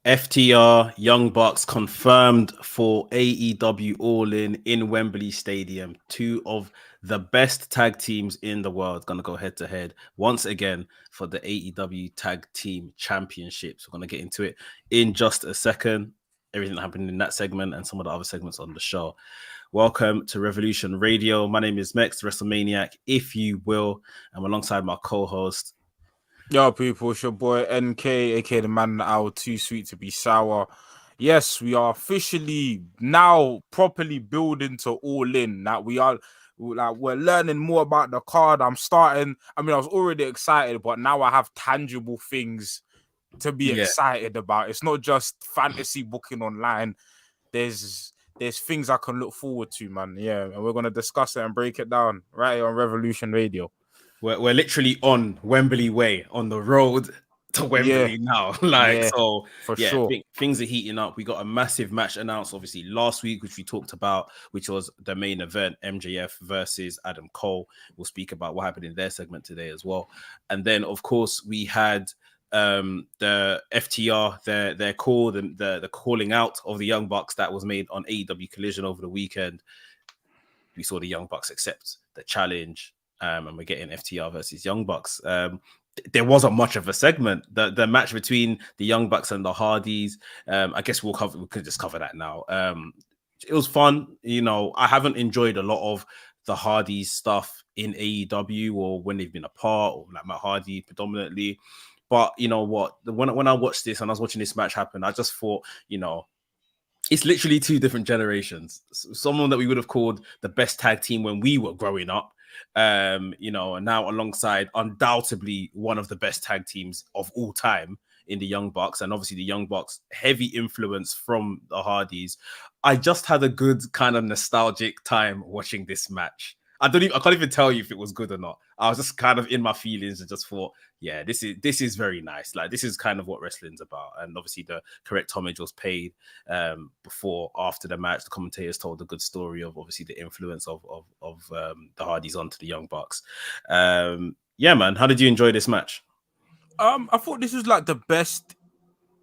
FTR Young Bucks confirmed for AEW All in Wembley Stadium. Two of the best tag teams in the world going to go head to head once again for the AEW Tag Team Championships. We're going to get into it in just a second. Everything that happened in that segment and some of the other segments on the show. Welcome to Revolution Radio. My name is Mekz, WrestleManiac, if you will. I'm alongside my co-host. Yo, people, it's your boy NK, aka the man in the hour, too sweet to be sour. Yes, we are officially now properly building to All In. That we're learning more about the card. I was already excited, but now I have tangible things to be excited about. It's not just fantasy booking online. There's things I can look forward to, man. Yeah, and we're gonna discuss it and break it down right here on Revolution Radio. We're literally on Wembley Way, on the road to Wembley now. Sure. Things are heating up. We got a massive match announced, obviously, last week, which we talked about, which was the main event, MJF versus Adam Cole. We'll speak about what happened in their segment today as well. And then, of course, we had the FTR, their call, the calling out of the Young Bucks that was made on AEW Collision over the weekend. We saw the Young Bucks accept the challenge. And we're getting FTR versus Young Bucks. There wasn't much of a segment. The match between the Young Bucks and the Hardys. I guess we could just cover that now. It was fun. You know, I haven't enjoyed a lot of the Hardys stuff in AEW or when they've been apart, or like Matt Hardy predominantly. But you know what? When I watched this and I was watching this match happen, I just thought, you know, it's literally two different generations. Someone that we would have called the best tag team when we were growing up. You know, and now alongside undoubtedly one of the best tag teams of all time in the Young Bucks, and obviously the Young Bucks heavy influence from the Hardys. I just had a good kind of nostalgic time watching this match. I can't even tell you if it was good or not. I was just kind of in my feelings and just thought, yeah, this is very nice. Like, this is kind of what wrestling's about. And obviously the correct homage was paid after the match. The commentators told a good story of obviously the influence of the Hardys onto the Young Bucks. Yeah, man, how did you enjoy this match? I thought this was like the best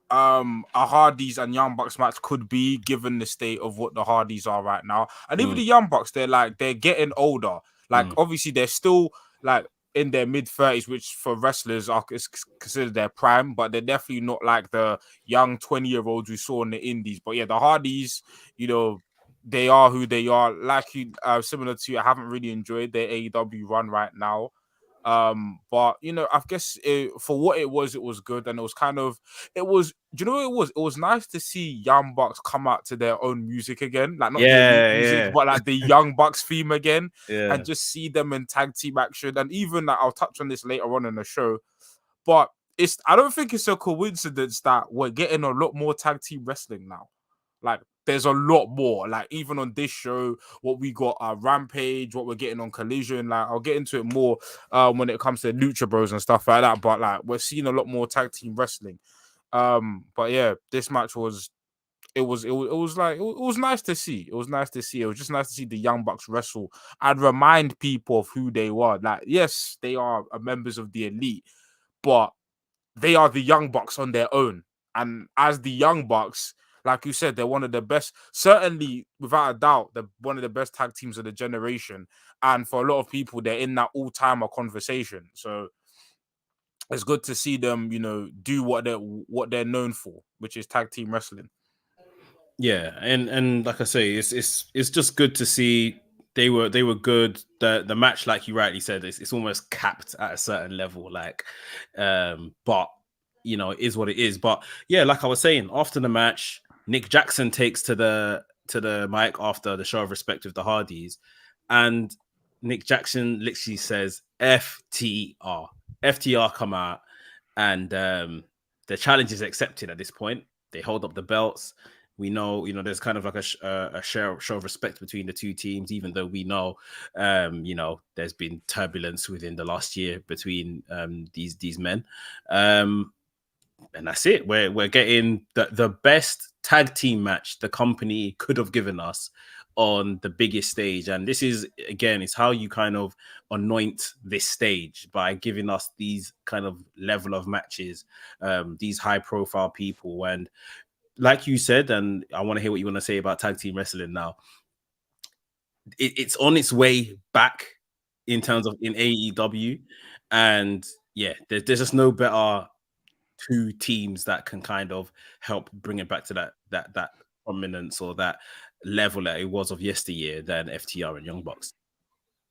a Hardys and Young Bucks match could be, given the state of what the Hardys are right now. And even the Young Bucks, they're getting older. Like, obviously they're still like in their mid-30s, which for wrestlers is considered their prime, but they're definitely not like the young 20-year-olds we saw in the indies. But yeah, the Hardys, you know, they are who they are. Like you, similar to you, I haven't really enjoyed their AEW run right now. But you know, I guess for what it was good, and it was do you know what it was? It was nice to see Young Bucks come out to their own music again, like not their music, but like the Young Bucks theme again, and just see them in tag team action. And even like, I'll touch on this later on in the show, but I don't think it's a coincidence that we're getting a lot more tag team wrestling now. Like, there's a lot more. Like, even on this show, what we got Rampage, what we're getting on Collision. Like, I'll get into it more when it comes to Lucha Bros and stuff like that. But like, we're seeing a lot more tag team wrestling. But yeah, this match was nice to see. It was nice to see. It was just nice to see the Young Bucks wrestle and remind people of who they were. Like, yes, they are members of the Elite, but they are the Young Bucks on their own. And as the Young Bucks, like you said, they're one of the best, certainly without a doubt, they're one of the best tag teams of the generation. And for a lot of people, they're in that all-timer conversation. So it's good to see them, you know, do what they're known for, which is tag team wrestling. Yeah, and like I say, it's just good to see they were good. The match, like you rightly said, it's almost capped at a certain level. Like, but you know, it is what it is. But yeah, like I was saying, after the match, Nick Jackson takes to the mic after the show of respect with the Hardys, and Nick Jackson literally says FTR. FTR come out, and the challenge is accepted at this point. They hold up the belts. We know, there's kind of like a show of respect between the two teams, even though we know, there's been turbulence within the last year between these men. And that's it. We're getting the best tag team match the company could have given us on the biggest stage. And this is, again, it's how you kind of anoint this stage, by giving us these kind of level of matches, these high profile people. And like you said, and I want to hear what you want to say about tag team wrestling now, it's on its way back in terms of in AEW. And yeah, there's just no better two teams that can kind of help bring it back to that prominence or that level that it was of yesteryear than FTR and Young Bucks.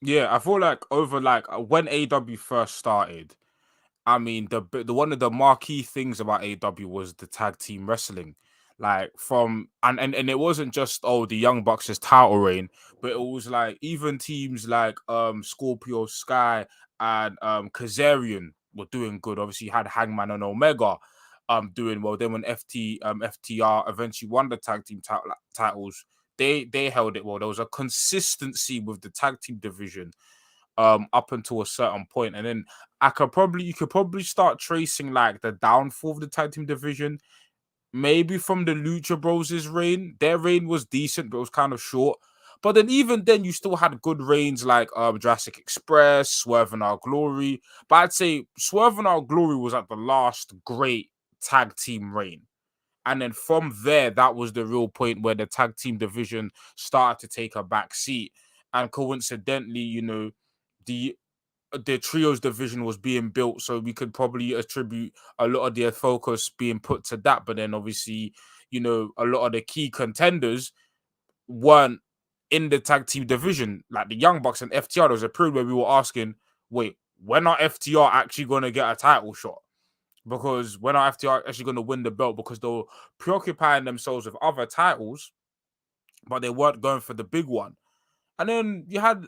Yeah, I feel like over like when AEW first started, I mean, the one of the marquee things about AEW was the tag team wrestling. Like and it wasn't just the Young Bucks' title reign, but it was like even teams like Scorpio Sky and Kazarian were doing good. Obviously, you had Hangman and Omega doing well. Then when FTR eventually won the tag team titles, they held it well. There was a consistency with the tag team division up until a certain point, and then you could probably start tracing like the downfall of the tag team division, maybe from the Lucha Bros' reign. Their reign was decent, but it was kind of short. But then even then, you still had good reigns like Jurassic Express, Swerve and Our Glory. But I'd say Swerve and Our Glory was at the last great tag team reign. And then from there, that was the real point where the tag team division started to take a back seat. And coincidentally, the trios division was being built, so we could probably attribute a lot of their focus being put to that. But then obviously, a lot of the key contenders weren't in the tag team division, like the Young Bucks and FTR. There was a period where we were asking, wait, when are FTR actually going to get a title shot? Because when are FTR actually going to win the belt? Because they were preoccupying themselves with other titles, but they weren't going for the big one. And then you had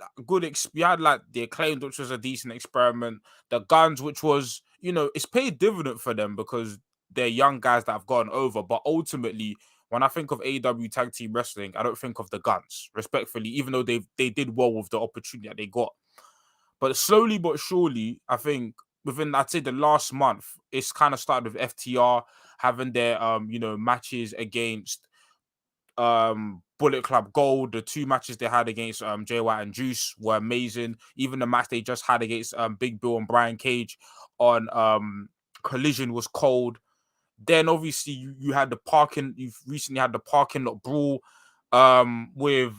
you had like the Acclaimed, which was a decent experiment. The Guns, which was, it's paid dividend for them because they're young guys that have gone over. But ultimately, when I think of AEW tag team wrestling, I don't think of the Guns, respectfully, even though they did well with the opportunity that they got. But slowly but surely, I think within, I'd say, the last month, it's kind of started with FTR having their matches against Bullet Club Gold. The two matches they had against Jay White and Juice were amazing. Even the match they just had against Big Bill and Brian Cage on Collision was cold. Then obviously you had you've recently had the parking lot brawl with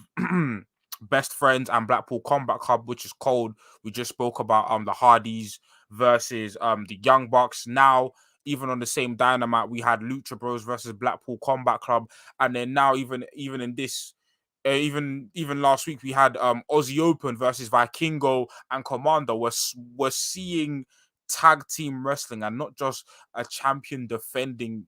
Best Friends and Blackpool Combat Club, which is cold. We just spoke about the Hardys versus the Young Bucks. Now, even on the same Dynamite, we had Lucha Bros versus Blackpool Combat Club, and then now even in this, even last week we had Aussie Open versus Vikingo and Commando. We're seeing tag team wrestling, and not just a champions defending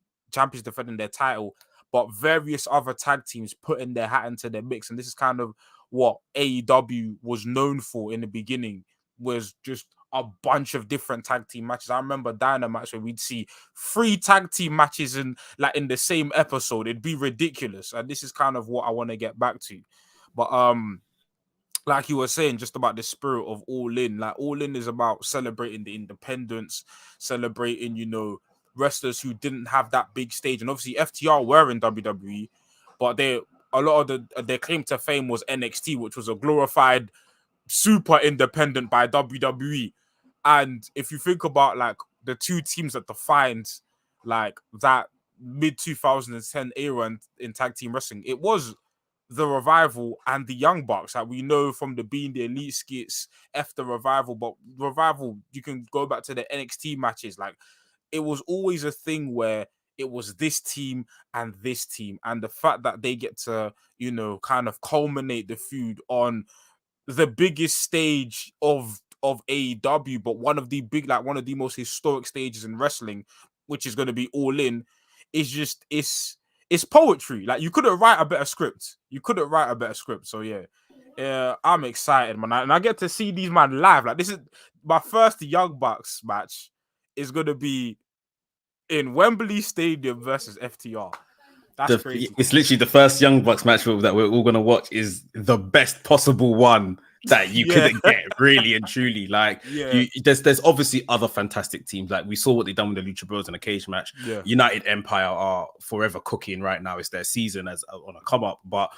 their title, but various other tag teams putting their hat into their mix. And this is kind of what AEW was known for in the beginning, was just a bunch of different tag team matches. I remember Dynamite where we'd see 3 tag team matches in the same episode. It'd be ridiculous. And this is kind of what I want to get back to. But like you were saying, just about the spirit of All In. Like, All In is about celebrating the independence, celebrating, wrestlers who didn't have that big stage. And obviously FTR were in WWE, but a lot of their claim to fame was NXT, which was a glorified super independent by WWE. And if you think about like the two teams that defined like that mid 2010 era in tag team wrestling, it was the Revival and the Young Bucks. Like, we know from the Being the Elite skits, the Revival, but Revival, you can go back to the NXT matches. Like, it was always a thing where it was this team and this team. And the fact that they get to, kind of culminate the feud on the biggest stage of AEW, but one of the most historic stages in wrestling, which is going to be All In, is just it's poetry. Like, you couldn't write a better script. So yeah, I'm excited, man, and I get to see these man live. Like, this is my first Young Bucks match. Is going to be in Wembley Stadium versus FTR. That's crazy. It's literally the first Young Bucks match that we're all gonna watch is the best possible one that you couldn't get, really and truly. Like, there's obviously other fantastic teams. Like, we saw what they done with the Lucha Bros in a cage match. Yeah. United Empire are forever cooking right now. It's their season as on a come up, but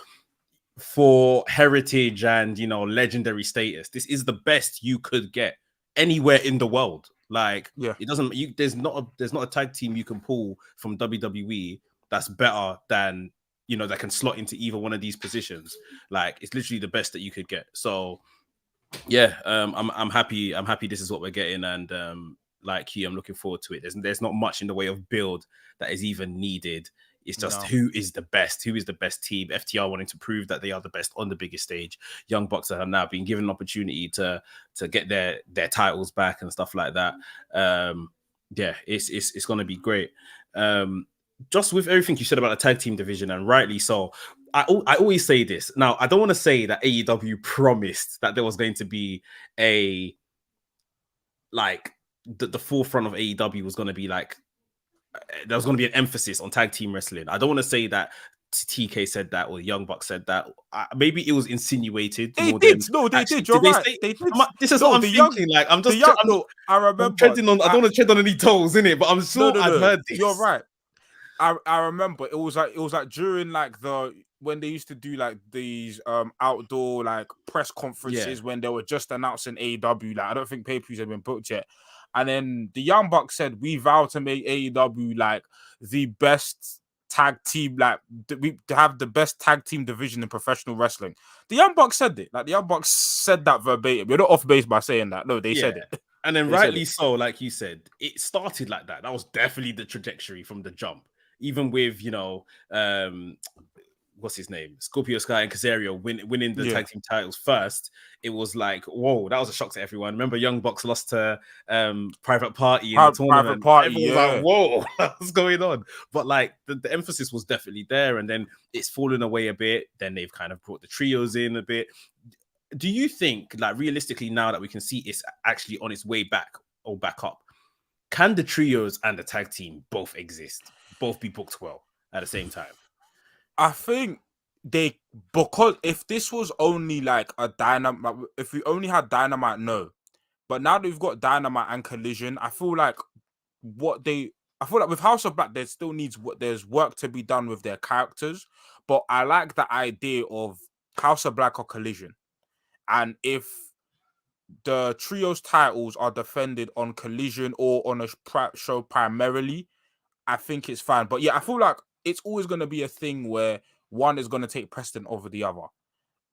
for heritage and, you know, legendary status, this is the best you could get anywhere in the world. Like, it doesn't. There's not a tag team you can pull from WWE that's better than, you know, that can slot into either one of these positions. Like, it's literally the best that you could get. So yeah, I'm happy. I'm happy this is what we're getting, and like you, I'm looking forward to it. There's not much in the way of build that is even needed. It's just who is the best team. FTR wanting to prove that they are the best on the biggest stage. Young Bucks have now been given an opportunity to get their titles back and stuff like that. Yeah, it's going to be great. Just with everything you said about the tag team division, and rightly so, I always say this. Now, I don't want to say that AEW promised that there was going to be a, like, the forefront of AEW was going to be like, there was going to be an emphasis on tag team wrestling. I don't want to say that TK said that or the Young Bucks said that. Maybe it was insinuated. They did. No, they did. You're right. They did. This is what I'm thinking. Like, I'm just. I remember. I don't want to tread on any toes in it, but I'm sure I've heard this. You're right. I remember it was like during like when they used to do like these outdoor like press conferences when they were just announcing AEW. Like, I don't think pay-per-views had been booked yet. And then the Young Bucks said, we vow to make AEW like the best tag team, like we have the best tag team division in professional wrestling. The Young Bucks said it. Like, the Young Bucks said that verbatim. You're not off base by saying that. No, they said it. And then rightly so, like you said, it started like that. That was definitely the trajectory from the jump. Even with, you know, what's his name? Scorpio Sky and Kazarian winning the tag team titles first. It was like, whoa, that was a shock to everyone. Remember, Young Bucks lost to Private Party in the tournament. Private Party, everyone was like, whoa, what's going on? But like, the emphasis was definitely there, and then it's fallen away a bit. Then they've kind of brought the trios in a bit. Do you think, like, realistically, now that we can see it's actually on its way back or back up, can the trios and the tag team both exist, both be booked well at the same time? I think because if this was only like a Dynamite, if we only had Dynamite, no. But now that we've got Dynamite and Collision, I feel like with House of Black, there's work to be done with their characters. But I like the idea of House of Black or Collision. And if the trios titles are defended on Collision or on a show primarily, I think it's fine. But yeah, I feel like it's always going to be a thing where one is going to take precedent over the other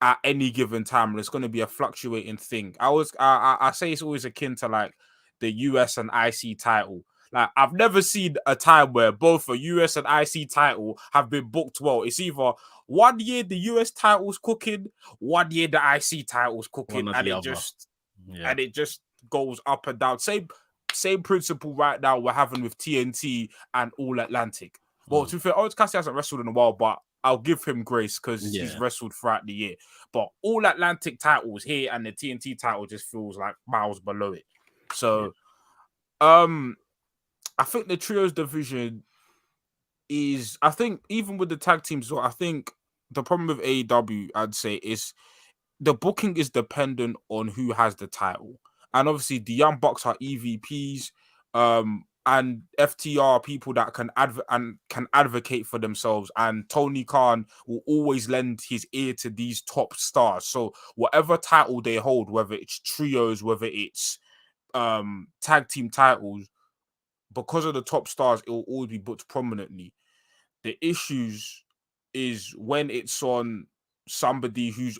at any given time. And it's going to be a fluctuating thing. I say it's always akin to like the US and IC title. Like, I've never seen a time where both a US and IC title have been booked well. It's either 1 year the US title's cooking, 1 year the IC title's cooking, and it just goes up and down. Same principle right now we're having with TNT and All Atlantic. Well, to be fair, Orange Cassidy hasn't wrestled in a while, but I'll give him grace because he's wrestled throughout the year. But All Atlantic titles here and the TNT title just feels like miles below it. So, I think the trios division is, I think even with the tag teams, so I think the problem with AEW, I'd say, is the booking is dependent on who has the title. And obviously the Young Bucks are EVPs, and FTR people that can advocate for themselves. And Tony Khan will always lend his ear to these top stars. So whatever title they hold, whether it's trios, whether it's tag team titles, because of the top stars, it will always be booked prominently. The issues is when it's on somebody who's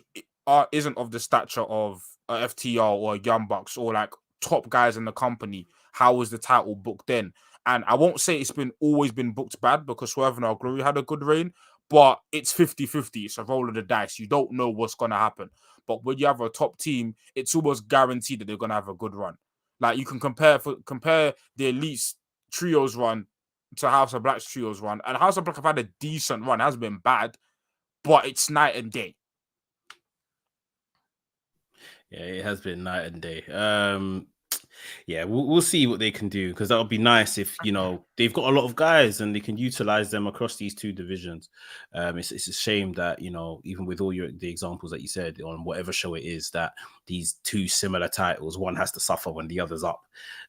isn't of the stature of a FTR or a Young Bucks or like top guys in the company. How was the title booked then? And I won't say it's always been booked bad, because Swerve and Our Glory had a good reign, but it's 50-50. It's a roll of the dice. You don't know what's going to happen. But when you have a top team, it's almost guaranteed that they're going to have a good run. Like, you can compare the Elite's trios run to House of Black's trios run, and House of Black have had a decent run. It hasn't been bad, but it's night and day. Yeah, it has been night and day. Yeah, we'll see what they can do, because that would be nice if, you know, they've got a lot of guys and they can utilize them across these two divisions. It's a shame that, you know, even with all the examples that you said on whatever show it is, that these two similar titles, one has to suffer when the other's up.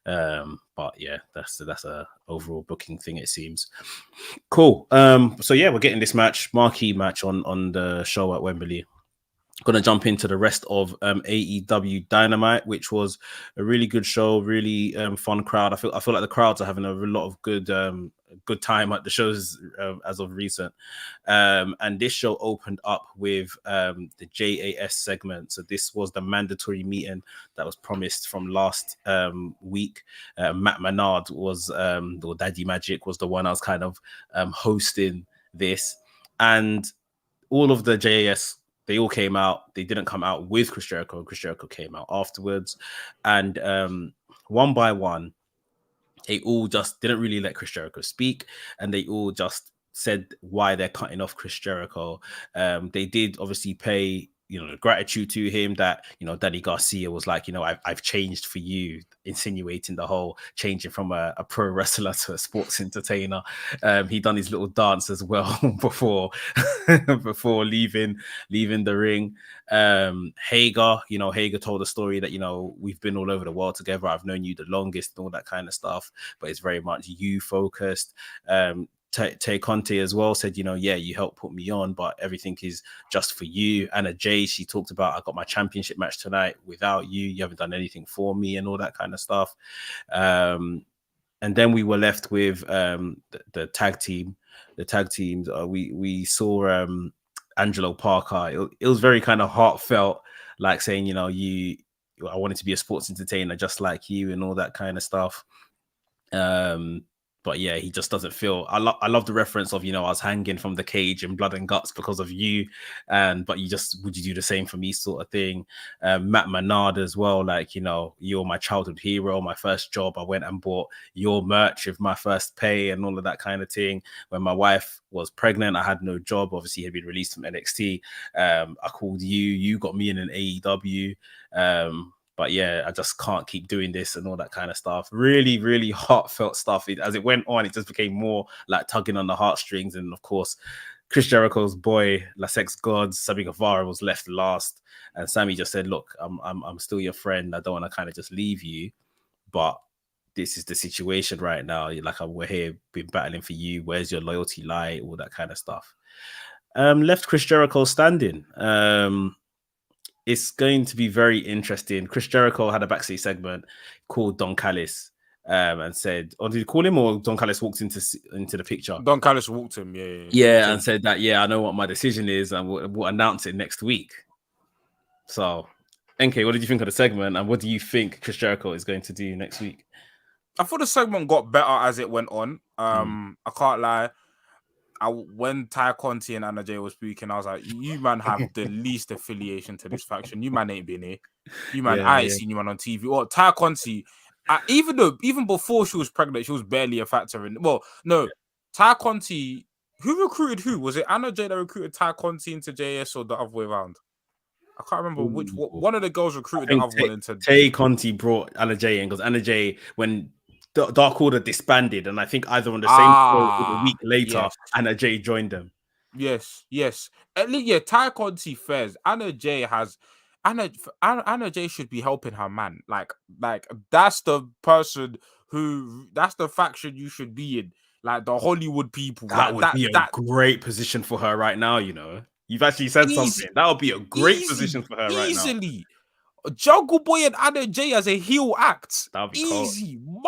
But yeah, that's a overall booking thing, it seems. Cool. So yeah, we're getting this marquee match on the show at Wembley. Going to jump into the rest of AEW Dynamite, which was a really good show, really fun crowd. I feel like the crowds are having a lot of good time at the shows as of recent. And this show opened up with the JAS segment. So this was the mandatory meeting that was promised from last week. Matt Menard was, or Daddy Magic was the one I was kind of hosting this, and all of the JAS. They all came out. They didn't come out with Chris Jericho. Chris Jericho came out afterwards. And one by one, they all just didn't really let Chris Jericho speak. And they all just said why they're cutting off Chris Jericho. They did obviously pay, you know, gratitude to him that, you know, Danny Garcia was like, you know, I've changed for you, insinuating the whole changing from a pro wrestler to a sports entertainer. He done his little dance as well before leaving the ring. Hager told a story that, you know, we've been all over the world together. I've known you the longest and all that kind of stuff, but it's very much you focused. Tay Conti as well said, you know, yeah, you helped put me on, but everything is just for you. Anna Jay, she talked about, I got my championship match tonight without you. You haven't done anything for me and all that kind of stuff. And then we were left with the tag team. The tag teams. We saw Angelo Parker. It was very kind of heartfelt, like saying, you know, I wanted to be a sports entertainer just like you and all that kind of stuff. But yeah, he just doesn't feel. I love the reference of, you know, I was hanging from the cage in blood and guts because of you, but would you do the same for me, sort of thing. Matt Menard as well, like, you know, you're my childhood hero, my first job. I went and bought your merch with my first pay and all of that kind of thing. When my wife was pregnant, I had no job. Obviously, had been released from NXT. I called you got me in an AEW. But yeah, I just can't keep doing this and all that kind of stuff. Really, really heartfelt stuff. As it went on, it just became more like tugging on the heartstrings. And of course, Chris Jericho's boy, La Sex Gods, Sammy Guevara was left last. And Sammy just said, look, I'm still your friend. I don't want to kind of just leave you. But this is the situation right now. Like, we're here, been battling for you. Where's your loyalty lie? All that kind of stuff. Left Chris Jericho standing. It's going to be very interesting. Chris Jericho had a backstage segment called Don Callis and said, or did he call him, or Don Callis walked into the picture? Don Callis walked him, yeah, and said that, yeah, I know what my decision is and we'll announce it next week. So, NK, what did you think of the segment, and what do you think Chris Jericho is going to do next week? I thought the segment got better as it went on. I can't lie. When Ty Conti and Anna Jay was speaking, I was like, you man have the least affiliation to this faction. You man ain't been here. You man, I ain't seen you man on TV. Or Ty Conti, even before she was pregnant, she was barely a factor in. Well, no, Ty Conti, who recruited who? Was it Anna Jay that recruited Ty Conti into JS or the other way around? I can't remember which one of the girls recruited the other one into. Tay Conti brought Anna Jay in, because Anna Jay, when Dark Order disbanded, and I think either on the same show or a week later, Anna Jay joined them. Yes. At least, Ty Conti fairs. Anna Jay should be helping her man. Like that's the person that's the faction you should be in. Like the Hollywood people. That would be a great position for her right now, you know. You've actually said something. That would be a great position for her right now. Easily. Jungle Boy and Anna Jay as a heel act. That'd be easy. Cool.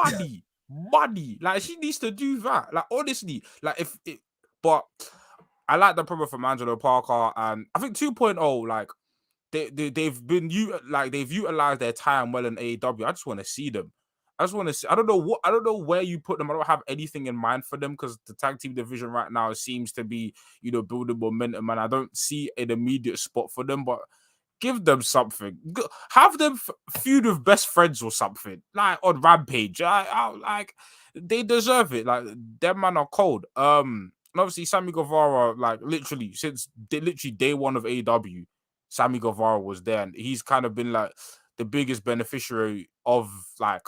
Money. Like, she needs to do that. Like, honestly. Like, but I like the promo from Angelo Parker, and I think 2.0, like, they've utilized their time well in AEW. I just want to see them. I don't know where you put them. I don't have anything in mind for them, because the tag team division right now seems to be, you know, building momentum, and I don't see an immediate spot for them, but give them something. Have them feud with best friends or something, like on Rampage. Like, they deserve it. Like, them man are cold. And obviously Sammy Guevara, like, literally since day one of AEW, Sammy Guevara was there, and he's kind of been like the biggest beneficiary of like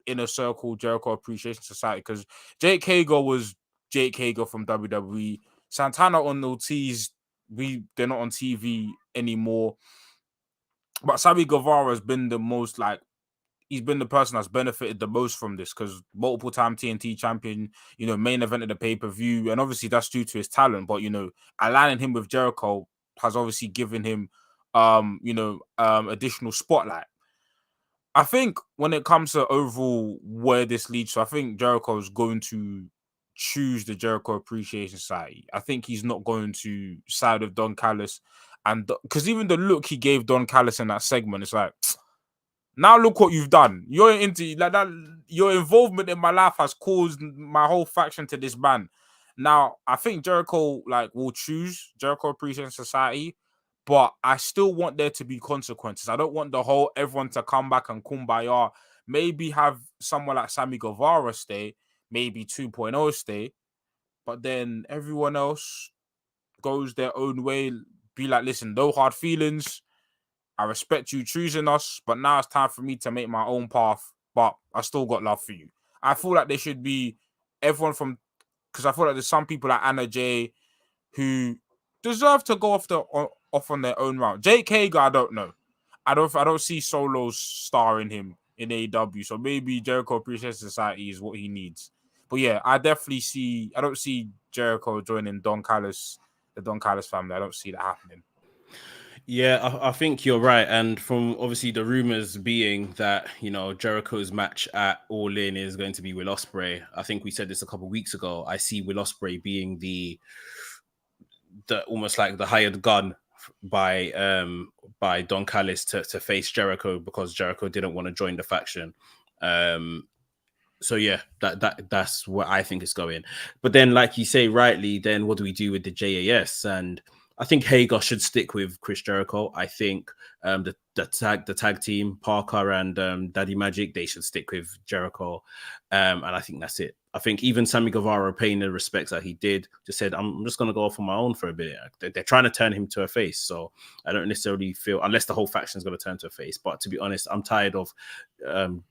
Inner Circle Jericho Appreciation Society, because Jake Hager was Jake Hager from WWE. Santana on Ortiz, they're not on TV anymore. But Sammy Guevara has been the most like, he's been the person that's benefited the most from this, because multiple time TNT champion, you know, main event of the pay-per-view, and obviously that's due to his talent. But you know, aligning him with Jericho has obviously given him additional spotlight. I think when it comes to overall where this leads to, I think Jericho is going to choose the Jericho Appreciation Society. I think he's not going to side with Don Callis, and because even the look he gave Don Callis in that segment, it's like, now look what you've done. You're into like that. Your involvement in my life has caused my whole faction to this man. Now I think Jericho will choose Jericho Appreciation Society, but I still want there to be consequences. I don't want the whole everyone to come back and kumbaya. Maybe have someone like Sammy Guevara stay, maybe 2.0 stay, but then everyone else goes their own way. Be like, listen, no hard feelings. I respect you choosing us, but now it's time for me to make my own path. But I still got love for you. I feel like there should be everyone from, because I feel like there's some people like Anna Jay who deserve to go off on their own route. Jake Hager, I don't know. I don't see Solo's star in him in AEW. So maybe Jericho Appreciation Society is what he needs. But yeah, I don't see Jericho joining the Don Callis family. I don't see that happening. Yeah, I think you're right. And from obviously the rumors being that, you know, Jericho's match at All In is going to be Will Ospreay. I think we said this a couple of weeks ago. I see Will Ospreay being the almost like the hired gun by Don Callis to face Jericho, because Jericho didn't want to join the faction. So yeah, that's what I think is going. But then, like you say rightly, then what do we do with the JAS? And I think Hager should stick with Chris Jericho. I think the tag team, Parker and Daddy Magic, they should stick with Jericho. And I think that's it. I think even Sammy Guevara, paying the respects that he did, just said, I'm just going to go off on my own for a bit. They're trying to turn him to a face. So I don't necessarily feel, unless the whole faction is going to turn to a face. But to be honest, I'm tired of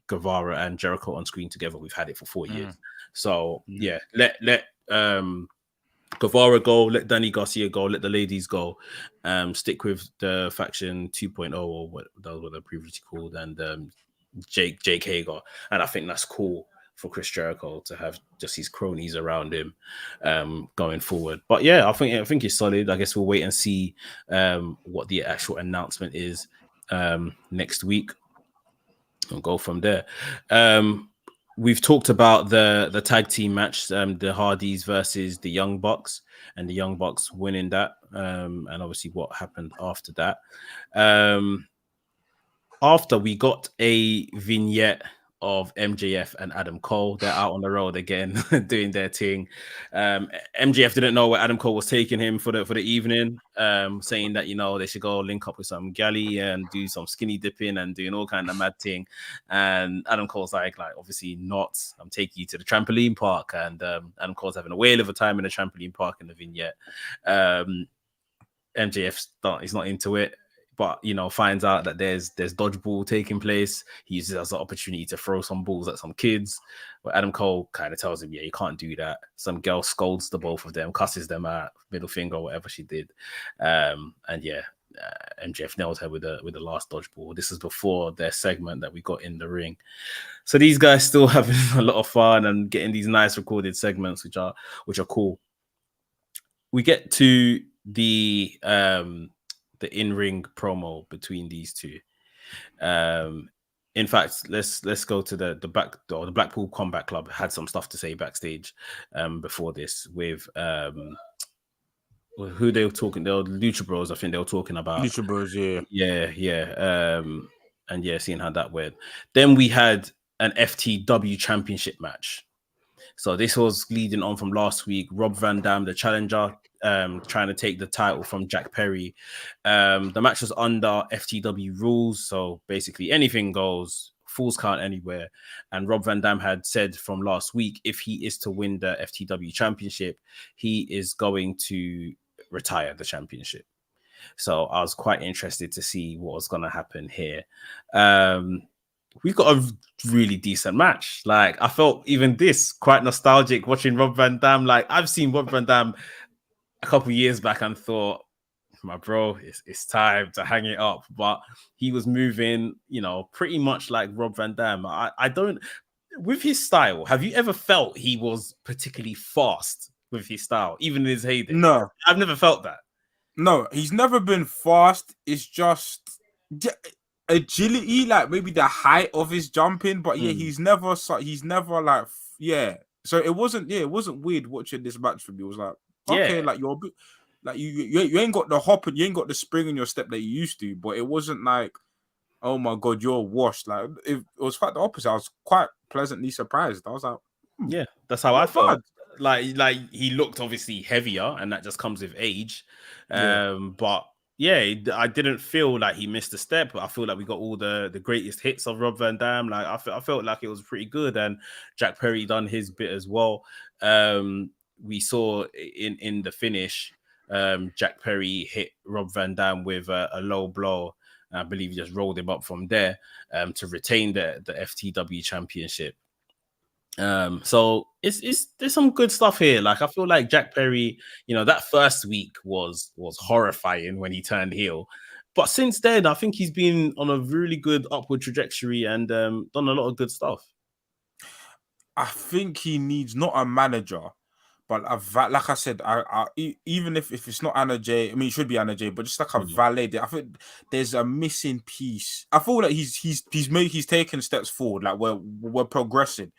Guevara and Jericho on screen together. We've had it for 4 years. So yeah, let Guevara go, let Danny Garcia go, let the ladies go, stick with the faction 2.0 or what those were previously called, and Jake Hager. And I think that's cool for Chris Jericho to have just his cronies around him going forward. But yeah, I think he's solid. I guess we'll wait and see what the actual announcement is next week and go from there. We've talked about the tag team match, the Hardys versus the Young Bucks, and the Young Bucks winning that, and obviously what happened after that. After we got a vignette of MJF and Adam Cole, they're out on the road again, doing their thing. MJF didn't know where Adam Cole was taking him for the evening, saying that, you know, they should go link up with some galley and do some skinny dipping and doing all kind of mad thing. And Adam Cole's like obviously not. I'm taking you to the trampoline park, and Adam Cole's having a whale of a time in the trampoline park in the vignette. MJF he's not into it, but you know, finds out that there's dodgeball taking place. He uses it as an opportunity to throw some balls at some kids. But Adam Cole kind of tells him, yeah, you can't do that. Some girl scolds the both of them, cusses them out, middle finger, whatever she did. And yeah, MJF nailed her with the last dodgeball. This is before their segment that we got in the ring. So these guys still having a lot of fun and getting these nice recorded segments, which are cool. We get to the in-ring promo between these two. In fact, let's go to the Blackpool Combat Club had some stuff to say backstage before this with who they were talking. They were Lucha Bros. I think they were talking about Lucha Bros. Yeah. And yeah, seeing how that went. Then we had an FTW Championship match. So this was leading on from last week. Rob Van Dam, the challenger, trying to take the title from Jack Perry. The match was under FTW rules, so basically anything goes, falls count anywhere. And Rob Van Dam had said from last week, if he is to win the FTW championship, he is going to retire the championship. So I was quite interested to see what was going to happen here. We've got a really decent match. Like, I felt even this quite nostalgic watching Rob Van Dam. Like, I've seen Rob Van Dam a couple of years back and thought, my bro, it's time to hang it up. But he was moving, pretty much like Rob Van Dam. I don't, with his style, have you ever felt he was particularly fast with his style, even in his heyday? No. I've never felt that. No, he's never been fast. It's just agility, like maybe the height of his jumping, but yeah, he's never like, yeah. So it wasn't weird watching this match for me. It was like, okay, like you're a bit, like you ain't got the hop and you ain't got the spring in your step that you used to, but it wasn't like, oh my god, you're washed. Like it was quite the opposite. I was quite pleasantly surprised. I was like, yeah, that's how I felt. Like he looked obviously heavier, and that just comes with age. But yeah, I didn't feel like he missed a step. I feel like we got all the greatest hits of Rob Van Dam. Like I felt like it was pretty good, and Jack Perry done his bit as well. We saw in the finish, Jack Perry hit Rob Van Dam with a low blow. I believe he just rolled him up from there to retain the FTW championship. So there's some good stuff here. Like, I feel like Jack Perry, that first week was horrifying when he turned heel, but since then I think he's been on a really good upward trajectory and done a lot of good stuff. I think he needs not a manager, but like I said, I even if it's not Anna Jay, I mean it should be Anna Jay, but just like a valet. I think there's a missing piece. I feel like he's taken steps forward. Like we're progressing.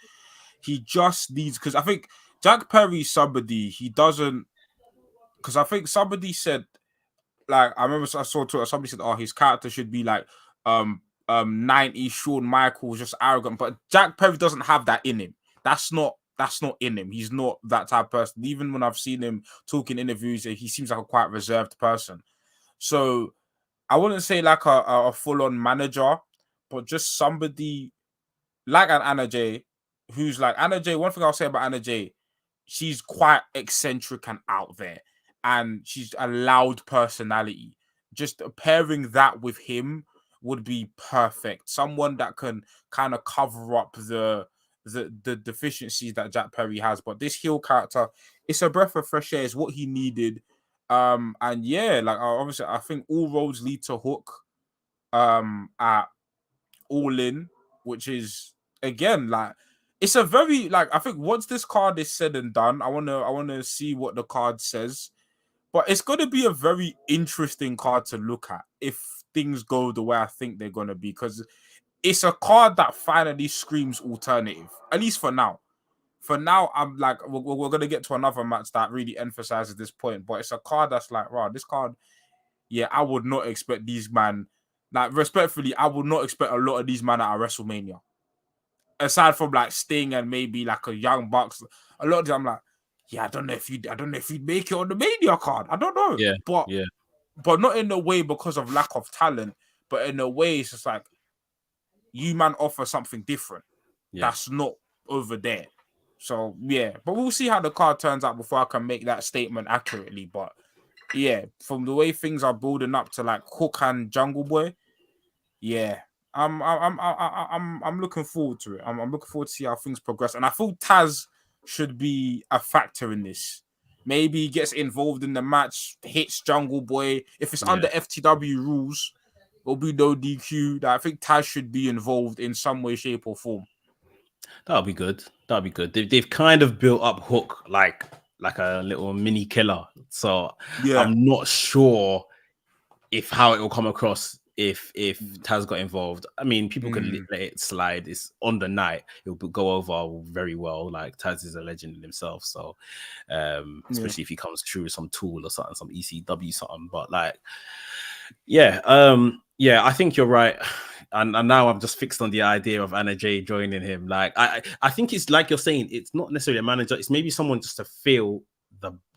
He just needs, because I think Jack Perry's somebody he doesn't, because I think somebody said, like, I remember I saw Twitter, somebody said, oh, his character should be like 90s Shawn Michaels, just arrogant. But Jack Perry doesn't have that in him. That's not in him. He's not that type of person. Even when I've seen him talk in interviews, he seems like a quite reserved person. So I wouldn't say like a full-on manager, but just somebody like an Anna Jay, who's like Anna Jay. One thing I'll say about Anna Jay, she's quite eccentric and out there, and she's a loud personality. Just pairing that with him would be perfect. Someone that can kind of cover up the deficiencies that Jack Perry has. But this heel character, it's a breath of fresh air. It's what he needed. And yeah, like obviously, I think all roads lead to Hook. At All In, which is again like it's a very like I think once this card is said and done, I wanna see what the card says. But it's gonna be a very interesting card to look at if things go the way I think they're gonna be, because it's a card that finally screams alternative, at least for now. For now, I'm like, we're gonna get to another match that really emphasizes this point, but it's a card that's like, wow, this card, yeah, I would not expect these man. Like, respectfully, I would not expect a lot of these men at WrestleMania. Aside from like Sting and maybe like a Young Bucks, a lot of them I'm like, yeah, I don't know if you'd make it on the Mania card. I don't know. Yeah. But not in a way because of lack of talent, but in a way it's just like you man offer something different. Yeah. That's not over there. So yeah, but we'll see how the card turns out before I can make that statement accurately. But yeah, from the way things are building up to like Hook and Jungle Boy, yeah, I'm looking forward to it. I'm looking forward to see how things progress, and I feel Taz should be a factor in this. Maybe he gets involved in the match, hits Jungle Boy. If it's under FTW rules, there'll be no DQ. I think Taz should be involved in some way, shape, or form. That'll be good. They've kind of built up Hook like a little mini killer. So yeah. I'm not sure how it will come across if Taz got involved. I mean, people can let it slide. It's on the night. It'll go over very well. Like, Taz is a legend in himself. So especially if he comes through with some tool or something, some ECW something. But like, yeah, I think you're right. And now I'm just fixed on the idea of Anna Jay joining him. Like, I think it's like you're saying, it's not necessarily a manager. It's maybe someone just to feel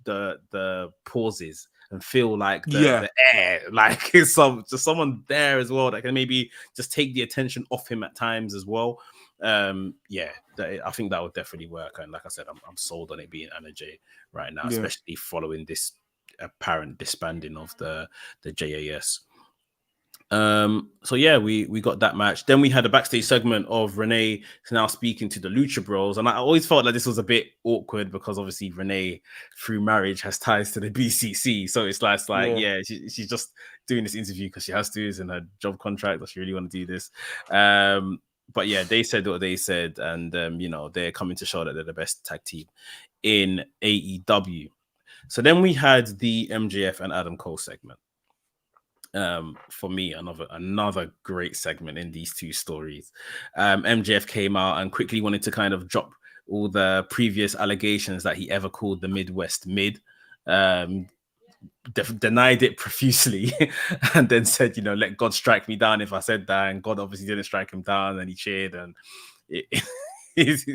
the pauses and feel like the air, like it's someone there as well that can maybe just take the attention off him at times as well. I think that would definitely work. And like I said, I'm sold on it being Anna Jay right now, especially following this apparent disbanding of the JAS. So yeah, we got that match. Then we had a backstage segment of Renee now speaking to the Lucha Bros, and I always felt like this was a bit awkward because obviously Renee through marriage has ties to the BCC, so it's like she's just doing this interview because she has to. It's in her job contract. Does she really want to do this? But yeah, they said what they said, and they're coming to show that they're the best tag team in AEW. So then we had the MJF and Adam Cole segment. For me, another great segment in these two stories. MJF came out and quickly wanted to kind of drop all the previous allegations that he ever called the Midwest mid. Denied it profusely and then said, let God strike me down if I said that. And God obviously didn't strike him down, and he cheered, and he's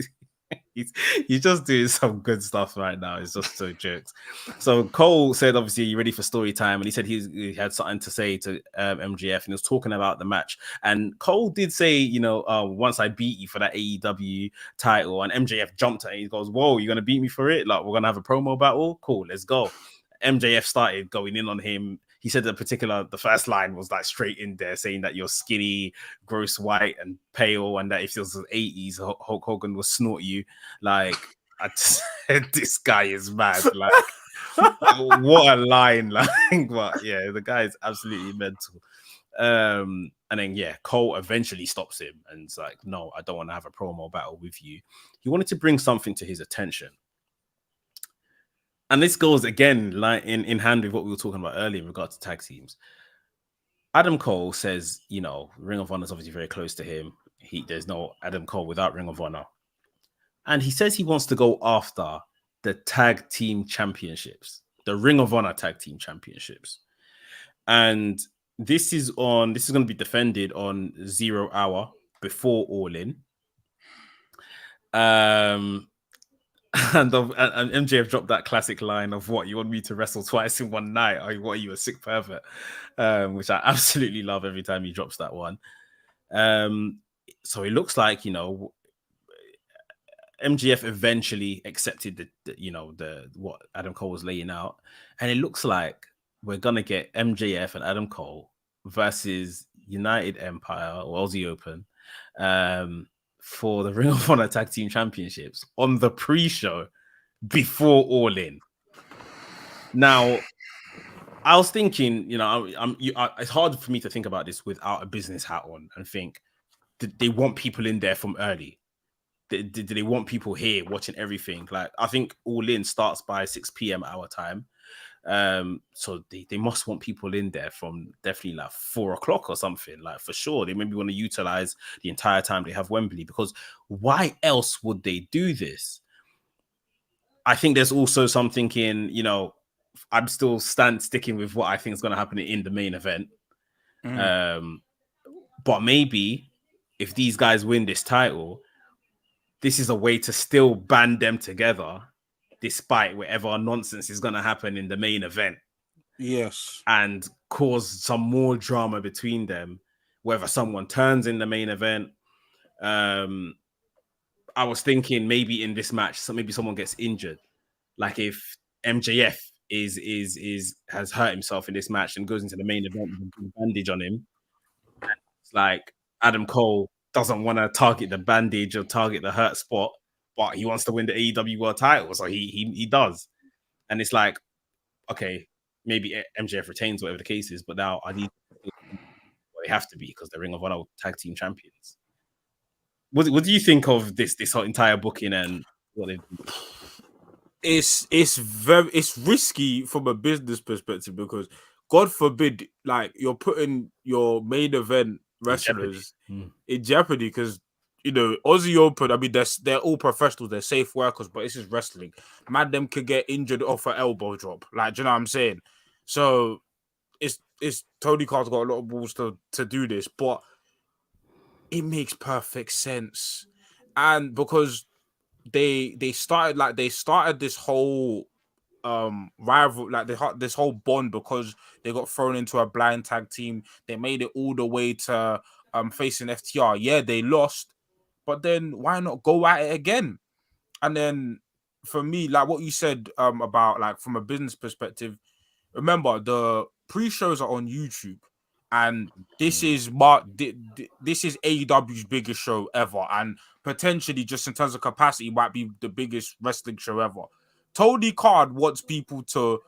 just doing some good stuff right now. It's just so jokes. So Cole said, obviously, you ready for story time? And he said he had something to say to MJF, and he was talking about the match. And Cole did say, once I beat you for that AEW title, and MJF jumped at him. He goes, whoa, you're going to beat me for it? Like, we're going to have a promo battle? Cool, let's go. MJF started going in on him. He said the first line was like straight in there, saying that you're skinny, gross white, and pale, and that if it was the 80s, Hulk Hogan would snort you. Like, I just said, this guy is mad. Like, what a line. Like, but yeah, the guy is absolutely mental. And then, Cole eventually stops him and it's like, no, I don't want to have a promo battle with you. He wanted to bring something to his attention. And this goes again like in hand with what we were talking about earlier in regards to tag teams. Adam Cole says, Ring of Honor is obviously very close to him. There's no Adam Cole without Ring of Honor. And he says he wants to go after the tag team championships, the Ring of Honor tag team championships. And this is going to be defended on 0 Hour before All In. And MJF dropped that classic line of, what, you want me to wrestle twice in one night? Or what, are you a sick pervert? Which I absolutely love every time he drops that one. So it looks like, MJF eventually accepted the what Adam Cole was laying out. And it looks like we're going to get MJF and Adam Cole versus United Empire or Aussie Open for the Ring of Honor Tag Team Championships on the pre-show before All In. Now, I was thinking, it's hard for me to think about this without a business hat on and think, did they want people in there from early? Did they want people here watching everything? Like, I think All In starts by 6 p.m. our time. So they must want people in there from definitely like 4 o'clock or something, like for sure. They maybe want to utilize the entire time they have Wembley, because why else would they do this? I think there's also something in, I'm still sticking with what I think is going to happen in the main event. But maybe if these guys win this title, this is a way to still band them together despite whatever nonsense is going to happen in the main event. Yes. And cause some more drama between them, whether someone turns in the main event. I was thinking maybe in this match, maybe someone gets injured. Like if MJF has hurt himself in this match and goes into the main event with a bandage on him. It's like Adam Cole doesn't want to target the bandage or target the hurt spot, but he wants to win the AEW World title, so he does. And it's like, okay, maybe MJF retains, whatever the case is, but now I need they have to be because they're Ring of Honor tag team champions. What do you think of this whole entire booking and what they've done? It's risky from a business perspective, because God forbid, like, you're putting your main event wrestlers in jeopardy because, Aussie Open, I mean, they're all professionals, they're safe workers, but this is wrestling. Man, them could get injured off an elbow drop. Like, do you know what I'm saying? So it's Tony Khan's got a lot of balls to do this, but it makes perfect sense. And because they started this whole rival, like this whole bond, because they got thrown into a blind tag team. They made it all the way to facing FTR. Yeah, they lost, but then why not go at it again? And then for me, like what you said about, like, from a business perspective, remember the pre-shows are on YouTube, and this is this is AEW's biggest show ever, and potentially just in terms of capacity might be the biggest wrestling show ever. Tony Khan wants people to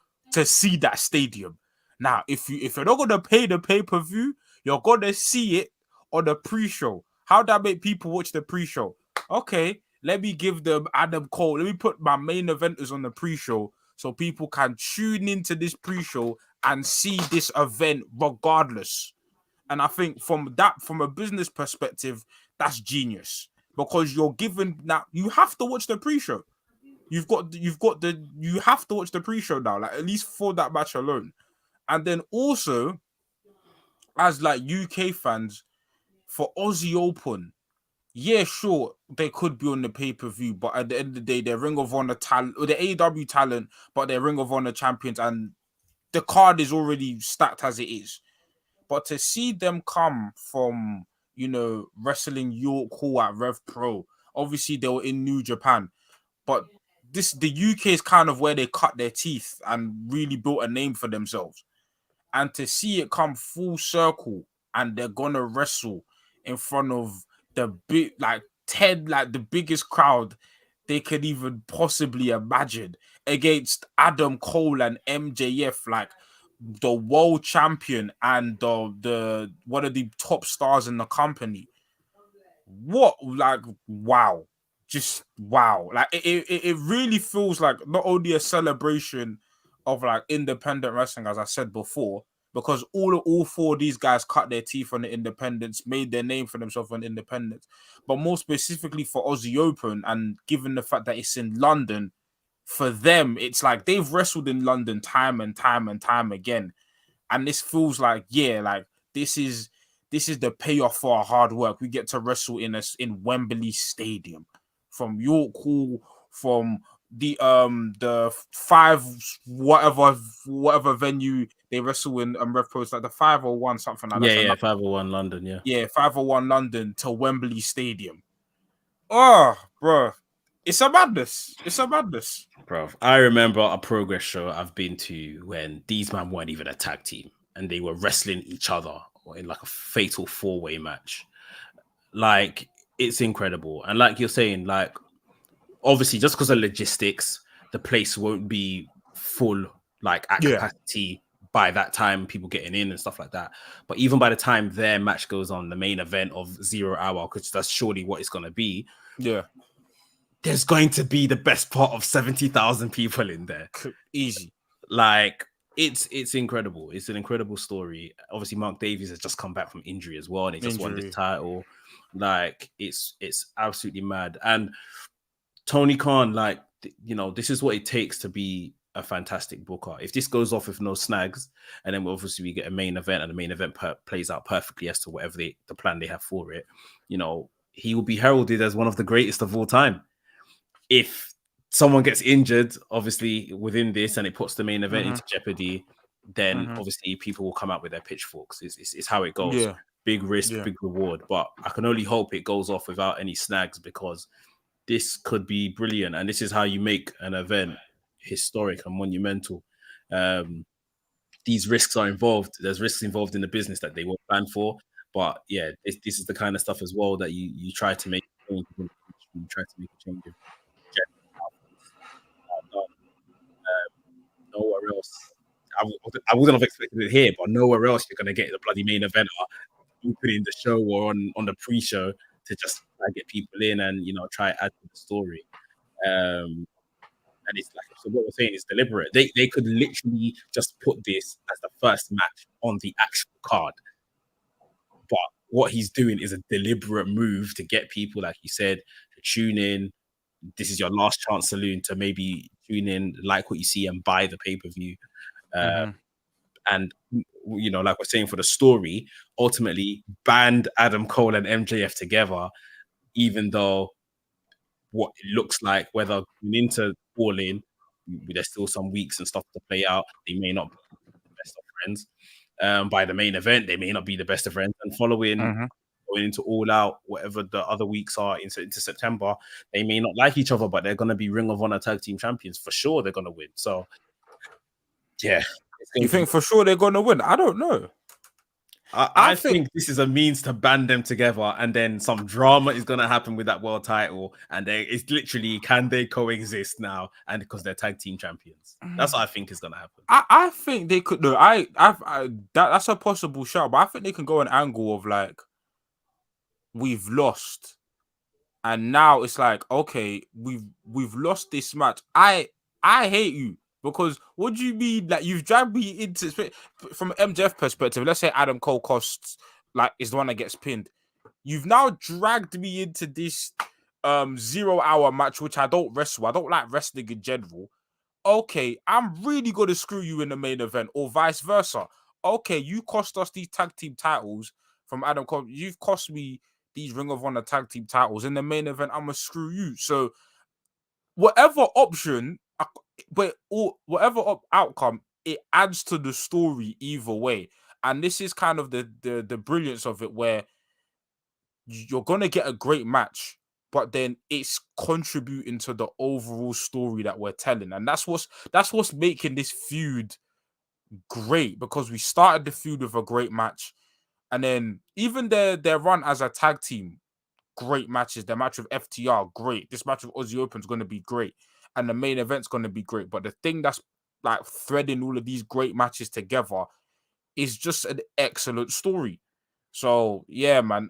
see that stadium. Now, if you're not gonna pay the pay-per-view, you're gonna see it on the pre-show. How that make people watch the pre-show? Okay, let me give them Adam Cole. Let me put my main eventers on the pre-show so people can tune into this pre-show and see this event regardless. And I think from a business perspective, that's genius, because you're given now, you have to watch the pre-show. You have to watch the pre-show now, like at least for that match alone. And then also, as like UK fans, for Aussie Open, yeah, sure, they could be on the pay-per-view, but at the end of the day, they're Ring of Honor talent, or the AEW talent, but they're Ring of Honor champions, and the card is already stacked as it is. But to see them come from, wrestling York Hall at Rev Pro, obviously they were in New Japan, but the UK is kind of where they cut their teeth and really built a name for themselves. And to see it come full circle, and they're gonna wrestle in front of the big, like 10, like the biggest crowd they could even possibly imagine, against Adam Cole and MJF, like the world champion and the one of the top stars in the company. What, like, wow, just wow. Like it really feels like not only a celebration of like independent wrestling, as I said before, because all four of these guys cut their teeth on the independents, made their name for themselves on independence, but more specifically for Aussie Open, and given the fact that it's in London, for them, it's like they've wrestled in London time and time and time again. And this feels like, yeah, like this is the payoff for our hard work. We get to wrestle in Wembley Stadium, from York Hall, from the 5 whatever venue they wrestle in, Rev Pro, like the 501, something like that. Yeah, 501 London, yeah, 501 London to Wembley Stadium. Oh, bro, it's a madness. Bro, I remember a Progress show I've been to when these men weren't even a tag team and they were wrestling each other in like a fatal 4-way match. Like, it's incredible. And like you're saying, like, obviously just because of logistics, the place won't be full, like at capacity by that time, people getting in and stuff like that. But even by the time their match goes on, the main event of 0 hour, because that's surely what it's going to be. Yeah. There's going to be the best part of 70,000 people in there. Easy. Like, it's incredible. It's an incredible story. Obviously, Mark Davies has just come back from injury as well, and he just won the title. Like, it's absolutely mad. And Tony Khan, like, this is what it takes to be a fantastic booker. If this goes off with no snags, and then obviously we get a main event, and the main event plays out perfectly as to whatever the plan they have for it, he will be heralded as one of the greatest of all time. If someone gets injured, obviously, within this, and it puts the main event into jeopardy, then obviously people will come out with their pitchforks. It's how it goes. Yeah. Big risk, big reward. But I can only hope it goes off without any snags, because this could be brilliant. And this is how you make an event historic and monumental. These risks are involved. There's risks involved in the business that they won't plan for. But yeah, this is the kind of stuff as well that you try to make a change. You try to make a change. Nowhere else. I wouldn't have expected it here, but nowhere else you're going to get the bloody main event opening the show or on the pre-show to just get people in and try to add to the story. And it's like, so what we're saying is deliberate. They could literally just put this as the first match on the actual card, but what he's doing is a deliberate move to get people, like you said, to tune in. This is your last chance saloon to maybe tune in, like what you see, and buy the pay-per-view. And like we're saying, for the story, ultimately band Adam Cole and MJF together, even though what it looks like, whether going into All In, there's still some weeks and stuff to play out. They may not be the best of friends. By the main event, they may not be the best of friends. And following going into All Out, whatever the other weeks are into September, they may not like each other, but they're going to be Ring of Honor Tag Team Champions. For sure, they're going to win. So, yeah, You think for sure they're going to win? I don't know. I think this is a means to band them together, and then some drama is going to happen with that world title, and it's literally, can they coexist now? And because they're tag team champions, that's what I think is going to happen. I think they could. No, that's a possible shout, but I think they can go an angle of like, we've lost, and now it's like, okay, we've lost this match. I hate you. Because what do you mean that you've dragged me into, from an MJF perspective? Let's say Adam Cole is the one that gets pinned. You've now dragged me into this 0 hour match, which I don't wrestle. I don't like wrestling in general. Okay, I'm really gonna screw you in the main event, or vice versa. Okay, you cost us these tag team titles from Adam Cole. You've cost me these Ring of Honor tag team titles in the main event. I'm gonna screw you. So whatever option. But whatever outcome, it adds to the story either way. And this is kind of the brilliance of it, where you're gonna get a great match, but then it's contributing to the overall story that we're telling. And that's what's making this feud great, because we started the feud with a great match, and then even their run as a tag team, great matches. Their match with FTR, great. This match with Aussie Open is going to be great. And the main event's going to be great. But the thing that's like threading all of these great matches together is just an excellent story. So, yeah, man.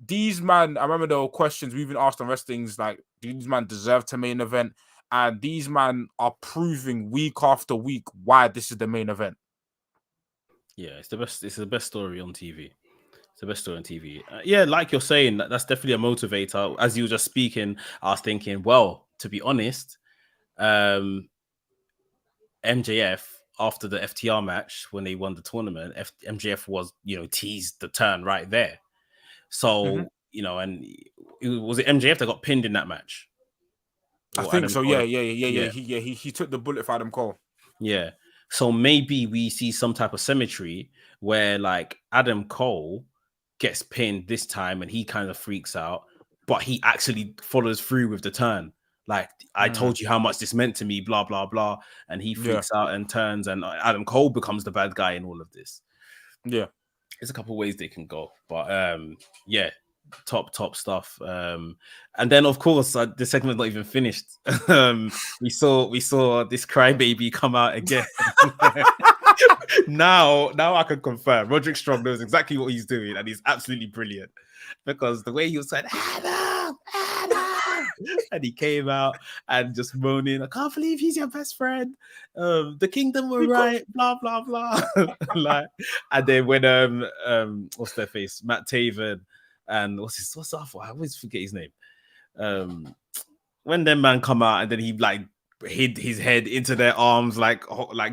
These man, I remember there were questions we've been asked on WRESTHINGS, like, do these man deserve to main event? And these man are proving week after week why this is the main event. Yeah, it's the best. It's the best story on TV. It's the best story on TV. Yeah, like you're saying, that's definitely a motivator. As you were just speaking, I was thinking, well, to be honest, MJF, after the FTR match, when they won the tournament, MJF was, teased the turn right there. So, and was it MJF that got pinned in that match? I think Adam so. Cole? Yeah. He took the bullet for Adam Cole. Yeah. So maybe we see some type of symmetry where like Adam Cole gets pinned this time and he kind of freaks out, but he actually follows through with the turn. Like, I told you how much this meant to me, blah, blah, blah. And he freaks out and turns, and Adam Cole becomes the bad guy in all of this. Yeah. There's a couple of ways they can go. But yeah, top stuff. And then, of course, the segment's not even finished. We saw this crybaby come out again. Now I can confirm Roderick Strong knows exactly what he's doing, and he's absolutely brilliant, because the way he was saying Adam, and he came out and just moaning, I can't believe he's your best friend. The kingdom were right, blah blah blah. Like, and then when what's their face, Matt Taven, and what's up? I always forget his name. When them man come out, and then he like hid his head into their arms, like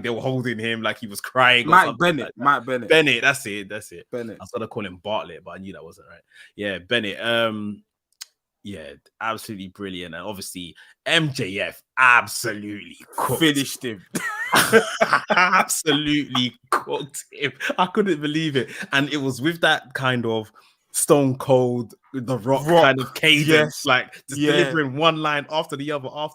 they were holding him, like he was crying. Mike Bennett. That's it. Bennett. I was gonna call him Bartlett, but I knew that wasn't right. Yeah, Bennett. Yeah, absolutely brilliant. And obviously MJF absolutely finished him. Absolutely cooked him. I couldn't believe it. And it was with that kind of Stone Cold, the rock kind of cadence, like just delivering one line after the other, and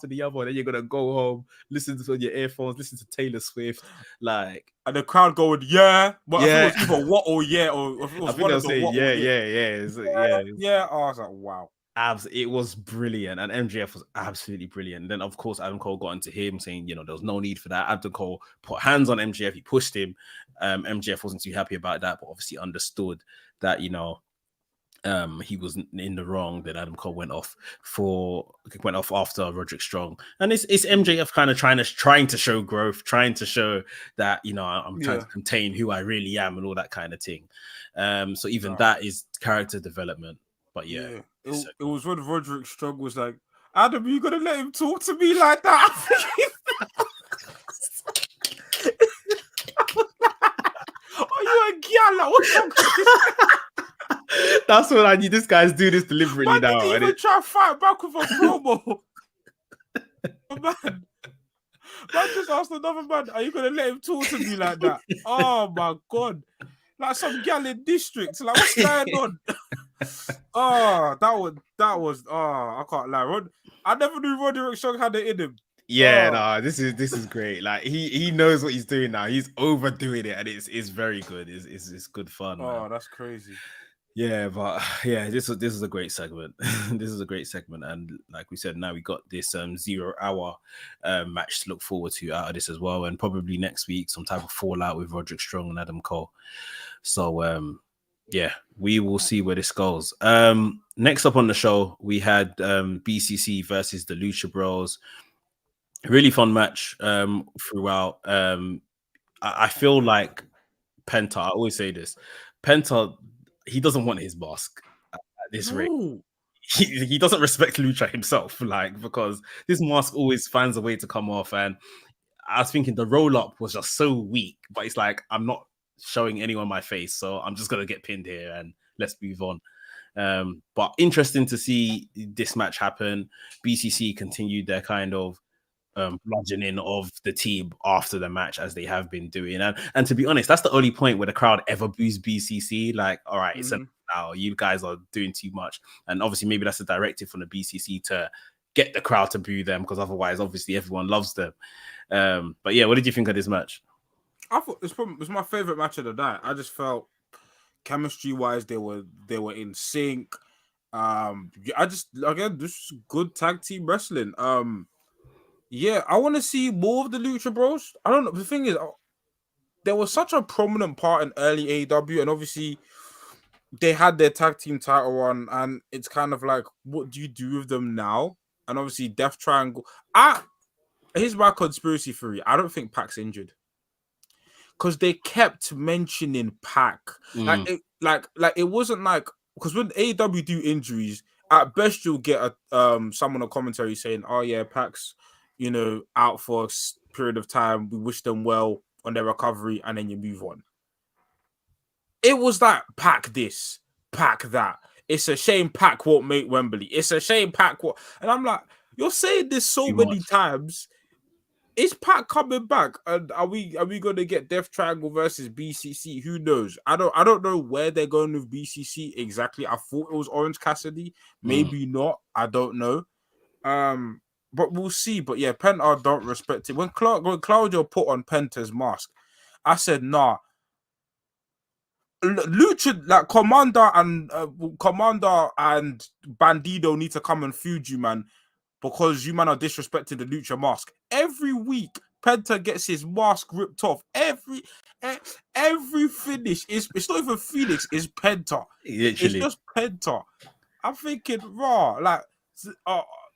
then you're gonna go home, listen to your earphones, listen to Taylor Swift, like, and the crowd going, yeah, but I think it was either what or yeah, or if it was one of the what yeah. Oh, I was like, wow. It was brilliant, and MJF was absolutely brilliant. And then, of course, Adam Cole got into him, saying, there was no need for that. Adam Cole put hands on MJF, he pushed him. MJF wasn't too happy about that, but obviously understood that, he was in the wrong. Then Adam Cole went off after Roderick Strong, and it's MJF kind of trying to show growth, trying to show that I'm trying to contain who I really am and all that kind of thing. So even that is character development. But it was when Roderick Strong was like, Adam, you gonna let him talk to me like that? Are you a gyal? What's wrong? That's what I need. This guy's doing this deliberately now. Did he even try to fight back with a promo? Man just asked another man, are you gonna let him talk to me like that? Oh my god. Like some gal in district. Like, what's going on? Oh, that was I can't lie. I never knew Roderick Strong had it in him. Yeah, this is great. Like he knows what he's doing now. He's overdoing it, and it's very good. It's good fun, man. That's crazy. Yeah, but yeah, this is a great segment. This is a great segment, and like we said, now we got this 0 hour match to look forward to out of this as well, and probably next week some type of fallout with Roderick Strong and Adam Cole. So yeah, we will see where this goes. Next up on the show, we had BCC versus the Lucha Bros. Really fun match throughout. I feel like Penta, I always say this, Penta, he doesn't want his mask at this rate. He doesn't respect Lucha himself, like, because this mask always finds a way to come off. And I was thinking the roll-up was just so weak, but it's like, I'm not showing anyone my face, so I'm just going to get pinned here and let's move on. But interesting to see this match happen. BCC continued their kind of bludgeoning of the team after the match, as they have been doing, and to be honest, that's the only point where the crowd ever boos BCC. Like, all right, it's now you guys are doing too much, and obviously maybe that's a directive from the BCC to get the crowd to boo them, because otherwise, obviously, everyone loves them. But yeah, what did you think of this match? I thought it was my favorite match of the night. I just felt chemistry wise they were in sync. This is good tag team wrestling. Yeah, I want to see more of the Lucha Bros. I don't know. The thing is, there was such a prominent part in early AEW, and obviously they had their tag team title on, and it's kind of like, what do you do with them now? And obviously, Death Triangle. Here's my conspiracy theory. I don't think Pac's injured, because they kept mentioning Pac. Like it wasn't like, because when AEW do injuries, at best you'll get someone on commentary saying, "Oh yeah, Pac's, out for a period of time. We wish them well on their recovery," and then you move on. It was that Pac this, Pac that. It's a shame Pac won't make Wembley. It's a shame Pac won't. And I'm like, you're saying this so many times. Is Pac coming back? And are we gonna get Death Triangle versus BCC? Who knows? I don't know where they're going with BCC exactly. I thought it was Orange Cassidy. Maybe not. I don't know. But we'll see. But yeah, Penta don't respect it. When Claudio put on Penta's mask, I said, nah. Lucha, like Commander and Bandido need to come and feud you, man, because you man are disrespecting the Lucha mask. Every week, Penta gets his mask ripped off. Every finish it's not even Phoenix, it's Penta. Literally. It's just Penta. I'm thinking, like,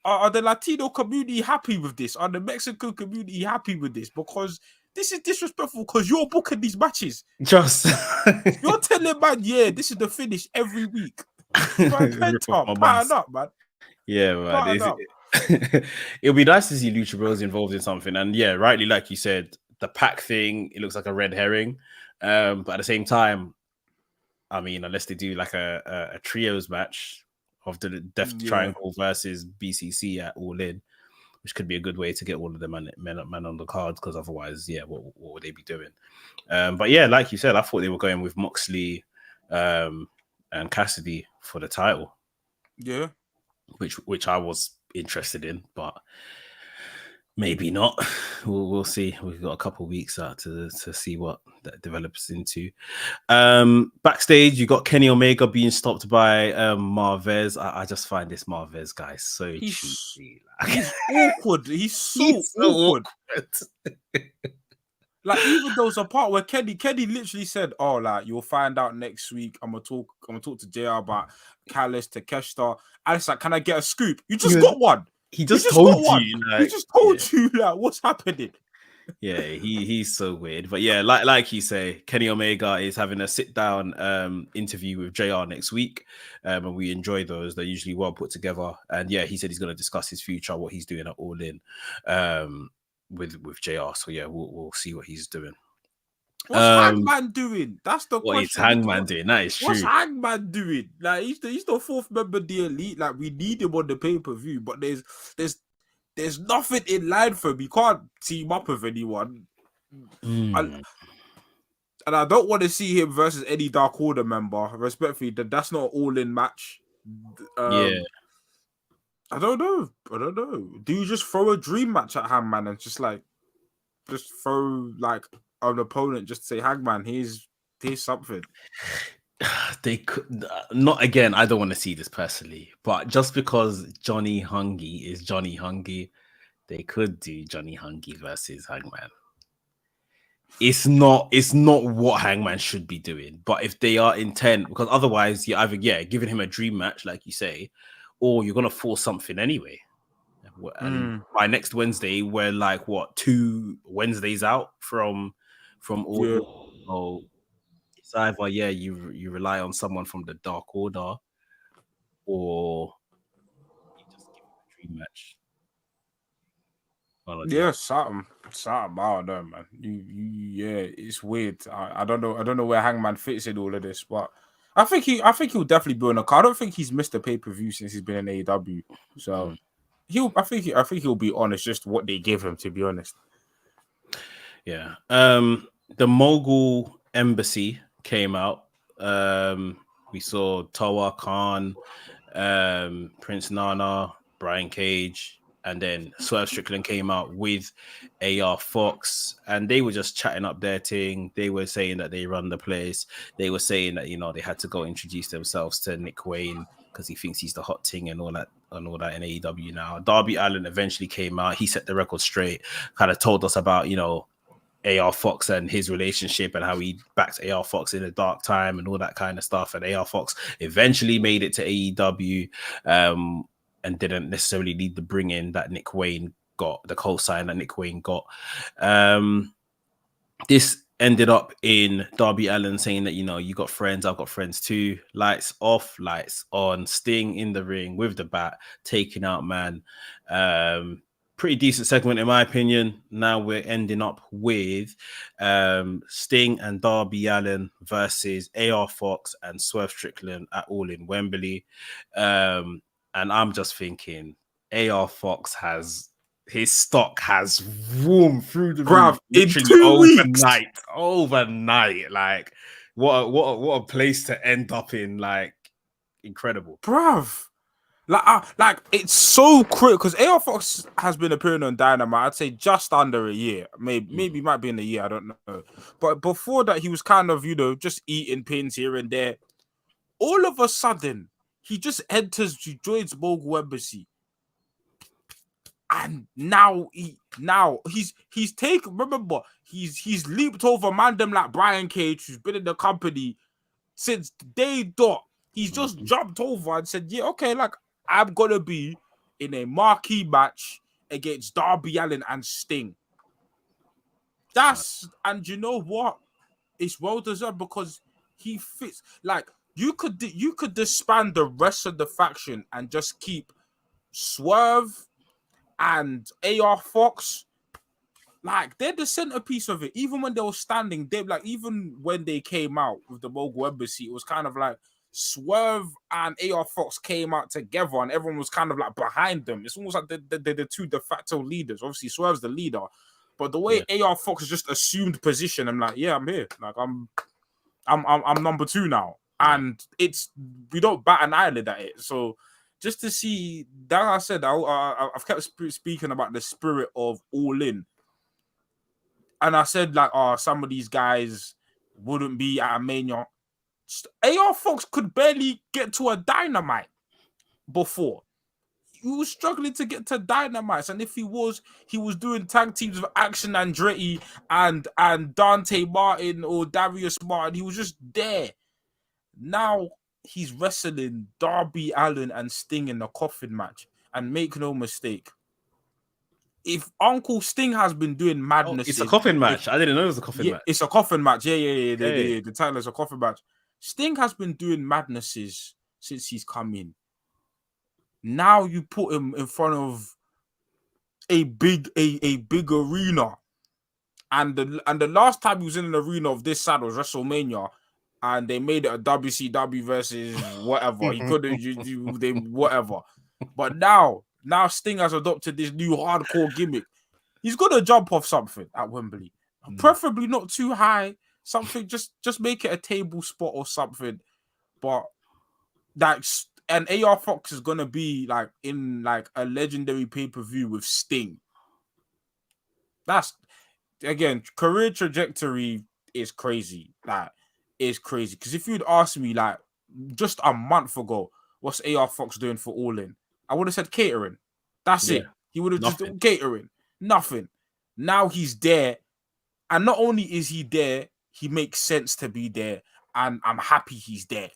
are the Latino community happy with this? Are the Mexican community happy with this? Because this is disrespectful, because you're booking these matches. Just you're telling man, yeah, this is the finish every week. Penta, pattern up, man. Yeah, man. It'll be nice to see Lucha Bros involved in something. And yeah, rightly, like you said, the Pac thing, it looks like a red herring. But at the same time, I mean, unless they do like a trios match of the Death Triangle versus BCC at All In, which could be a good way to get all of the men on the cards, because otherwise, yeah, what would they be doing? But yeah, like you said, I thought they were going with Moxley and Cassidy for the title. Yeah. Which I was interested in, but maybe not. We'll see. We've got a couple of weeks out to see what that develops into. Backstage, you got Kenny Omega being stopped by Marvez. I just find this Marvez guy so cheesy. He's awkward. He's so awkward. Like, even there was a part where Kenny literally said, "Oh, like, you'll find out next week. I'm gonna talk to JR about Callis to Keshta." And it's like, "Can I get a scoop?" You just got one. He just told you. He just told you, like, what's happening. Yeah, he's so weird. But yeah, like you say, Kenny Omega is having a sit down interview with JR next week, and we enjoy those. They're usually well put together. And yeah, he said he's going to discuss his future, what he's doing at All In, with JR. So yeah, we'll see what he's doing. What's Hangman doing? That's the question. What is Hangman doing? That is true. What's Hangman doing? Like, he's the fourth member of the Elite. Like, we need him on the pay-per-view, but there's nothing in line for him. He can't team up with anyone. And I don't want to see him versus any Dark Order member. Respectfully, that's not an All-In match. Yeah. I don't know. Do you just throw a dream match at Hangman and just throw like an opponent just to say, Hangman, here's something? They could not again. I don't want to see this personally, but just because Johnny Hungy is Johnny Hungy, they could do Johnny Hungy versus Hangman. It's not what Hangman should be doing, but if they are intent, because otherwise you're either giving him a dream match, like you say, or you're gonna force something anyway. And by next Wednesday, we're like 2 Wednesdays out from all. Yeah. So it's either you rely on someone from the Dark Order, or you just give him a dream match. Yeah, something. I don't know, man. It's weird. I don't know where Hangman fits in all of this, but I think he'll definitely be on the card. I don't think he's missed a pay-per-view since he's been in AEW. So I think he'll be on. It's just what they give him, to be honest. Yeah. The Mogul Embassy came out. We saw Toa Khan, Prince Nana, Brian Cage, and then Swerve Strickland came out with AR Fox, and they were just chatting up their thing. They were saying that they run the place. They were saying that, they had to go introduce themselves to Nick Wayne because he thinks he's the hot thing and all that in AEW now. Darby Allin eventually came out. He set the record straight, kind of told us about, AR Fox and his relationship and how he backed AR Fox in a dark time and all that kind of stuff. And AR Fox eventually made it to AEW, and didn't necessarily need the bring in that Nick Wayne got, the co-sign that Nick Wayne got. This ended up in Darby Allin saying that, you got friends, I've got friends too. Lights off, lights on. Sting in the ring with the bat, taking out man. Pretty decent segment in my opinion. Now we're ending up with Sting and Darby Allin versus AR Fox and Swerve Strickland at All in Wembley. And I'm just thinking, AR Fox his stock has warmed through the roof literally overnight. Like, what a place to end up in. Like, incredible, bruv. Like it's so critical because AR Fox has been appearing on Dynamite, I'd say just under a year, maybe might be in a year, I don't know. But before that, he was kind of just eating pins here and there. All of a sudden, he just enters, he joins Mogul Embassy, and now he's taken. Remember, he's leaped over Mandem like Brian Cage, who's been in the company since day dot. He's just jumped over and said, "Yeah, okay, like I'm gonna be in a marquee match against Darby Allin and Sting." And you know what? It's well deserved because he fits. Like you could disband the rest of the faction and just keep Swerve and AR Fox. Like they're the centerpiece of it. Even when they were standing, even when they came out with the Mogul Embassy, it was kind of like Swerve and AR Fox came out together, and everyone was kind of like behind them. It's almost like they're the two de facto leaders. Obviously, Swerve's the leader, but the way AR Fox just assumed position, I'm like, yeah, I'm here. Like I'm number 2 now, and we don't bat an eyelid at it. So just to see that, I said I've kept speaking about the spirit of All In, and I said like, some of these guys wouldn't be at a Mania. AR Fox could barely get to a Dynamite before. He was struggling to get to Dynamites, and if he was doing tag teams with Action Andretti and Dante Martin or Darius Martin. He was just there. Now he's wrestling Darby Allin and Sting in a coffin match, and make no mistake, if Uncle Sting has been doing madness, it's a coffin match. I didn't know it was a coffin match. It's a coffin match. Yeah. The title is a coffin match. Sting has been doing madnesses since he's come in. Now you put him in front of a big arena, and the last time he was in an arena of this size was WrestleMania, and they made it a WCW versus whatever. He couldn't do them whatever, but now Sting has adopted this new hardcore gimmick. He's gonna jump off something at Wembley, preferably not too high. Something just make it a table spot or something, but that's and AR Fox is gonna be like in like a legendary pay-per-view with Sting. That's again, career trajectory is crazy. Like, is crazy. Because if you'd asked me like just a month ago, what's AR Fox doing for All In? I would have said catering. That's it. He would have just done catering. Nothing. Now he's there. And not only is he there, he makes sense to be there. And I'm happy he's there.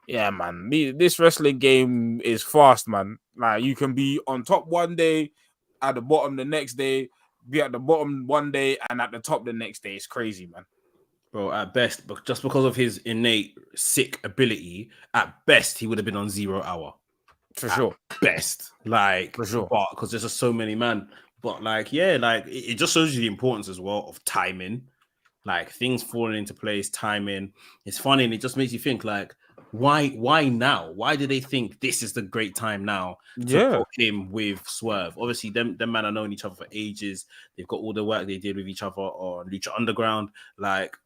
Yeah, man. This wrestling game is fast, man. Like, you can be on top one day, at the bottom the next day, be at the bottom one day, and at the top the next day. It's crazy, man. Bro, at best, but just because of his innate sick ability, at best he would have been on 0 hour. For sure. Best. Like, for sure. But because there's just so many, man. But like, yeah, like it just shows you the importance as well of timing. Like, things falling into place, timing. It's funny, and it just makes you think, like, why now? Why do they think this is the great time now to put him with Swerve? Obviously, them man are knowing each other for ages. They've got all the work they did with each other on Lucha Underground. Like,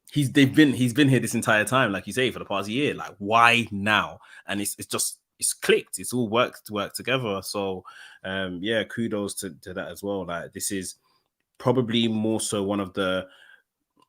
he's been here this entire time, like you say, for the past year. Like, why now? And it's clicked. It's all worked together. So yeah, kudos to that as well. Like, this is probably more so one of the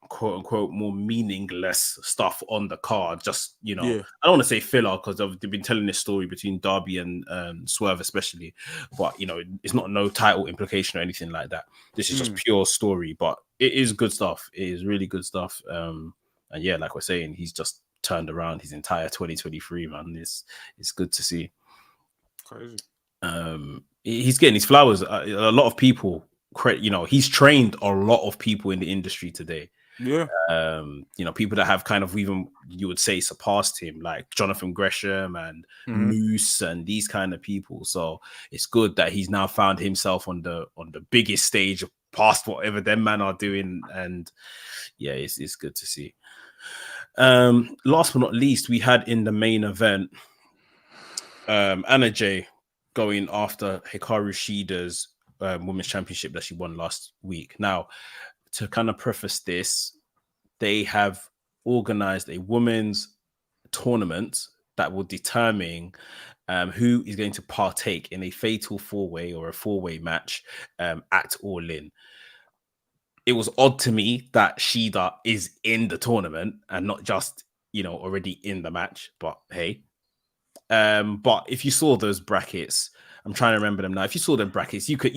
quote unquote more meaningless stuff on the card. Just, I don't want to say filler, because they've been telling this story between Darby and Swerve especially, but it's not no title implication or anything like that. This is just pure story, but it is good stuff. It is really good stuff. And yeah, like we're saying, he's just turned around his entire 2023, man. It's good to see. Crazy. He's getting his flowers. A lot of people he's trained a lot of people in the industry today. Yeah. People that have kind of, even you would say, surpassed him, like Jonathan Gresham and Moose and these kind of people. So it's good that he's now found himself on the biggest stage past whatever them man are doing. And yeah, it's good to see. Last but not least, we had in the main event Anna Jay going after Hikaru Shida's women's championship that she won last week. Now, to kind of preface this, they have organized a women's tournament that will determine who is going to partake in a fatal four-way or a four-way match at All In. It was odd to me that Shida is in the tournament and not just, already in the match, but hey. But if you saw those brackets, I'm trying to remember them now. If you saw them brackets, you could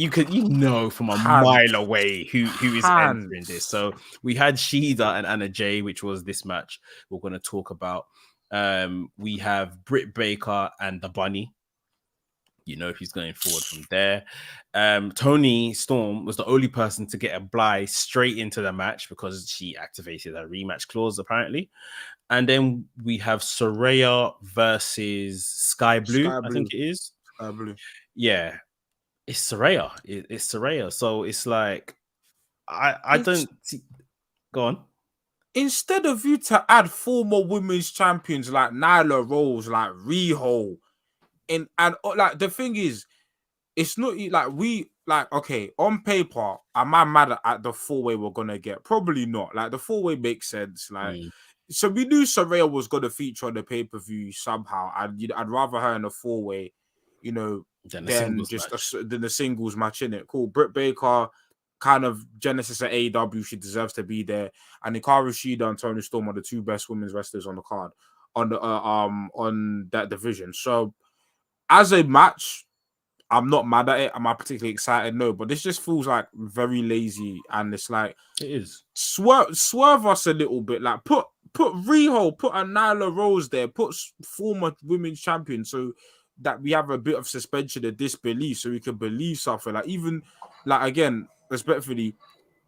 from a mile away who is entering this. So we had Shida and Anna Jay, which was this match we're going to talk about. We have Britt Baker and the Bunny. Who's going forward from there. Toni Storm was the only person to get a bye straight into the match because she activated a rematch clause, apparently. And then we have Saraya versus Sky Blue, I think it is. Sky Blue. Yeah, it's Saraya. It's Saraya. So it's like, I don't see. Go on. Instead of you to add 4 more women's champions like Nyla Rose, like Riho, and like the thing is, it's not like okay, on paper, am I mad at the 4-way we're gonna get? Probably not. Like, the 4-way makes sense. Like, so we knew Saraya was gonna feature on the pay-per-view somehow. I'd rather her in a 4-way, than just the singles match, in it. Cool. Britt Baker, kind of genesis at AEW, she deserves to be there. And Hikaru Shida and Toni Storm are the 2 best women's wrestlers on the card on that division. So as a match, I'm not mad at it. Am I particularly excited? No, but this just feels like very lazy, and it's like, it is. Swerve us a little bit. Like, put Riho, put a Nyla Rose there, put former women's champion, so that we have a bit of suspension of disbelief, so we can believe something. Like, even, like, again, respectfully,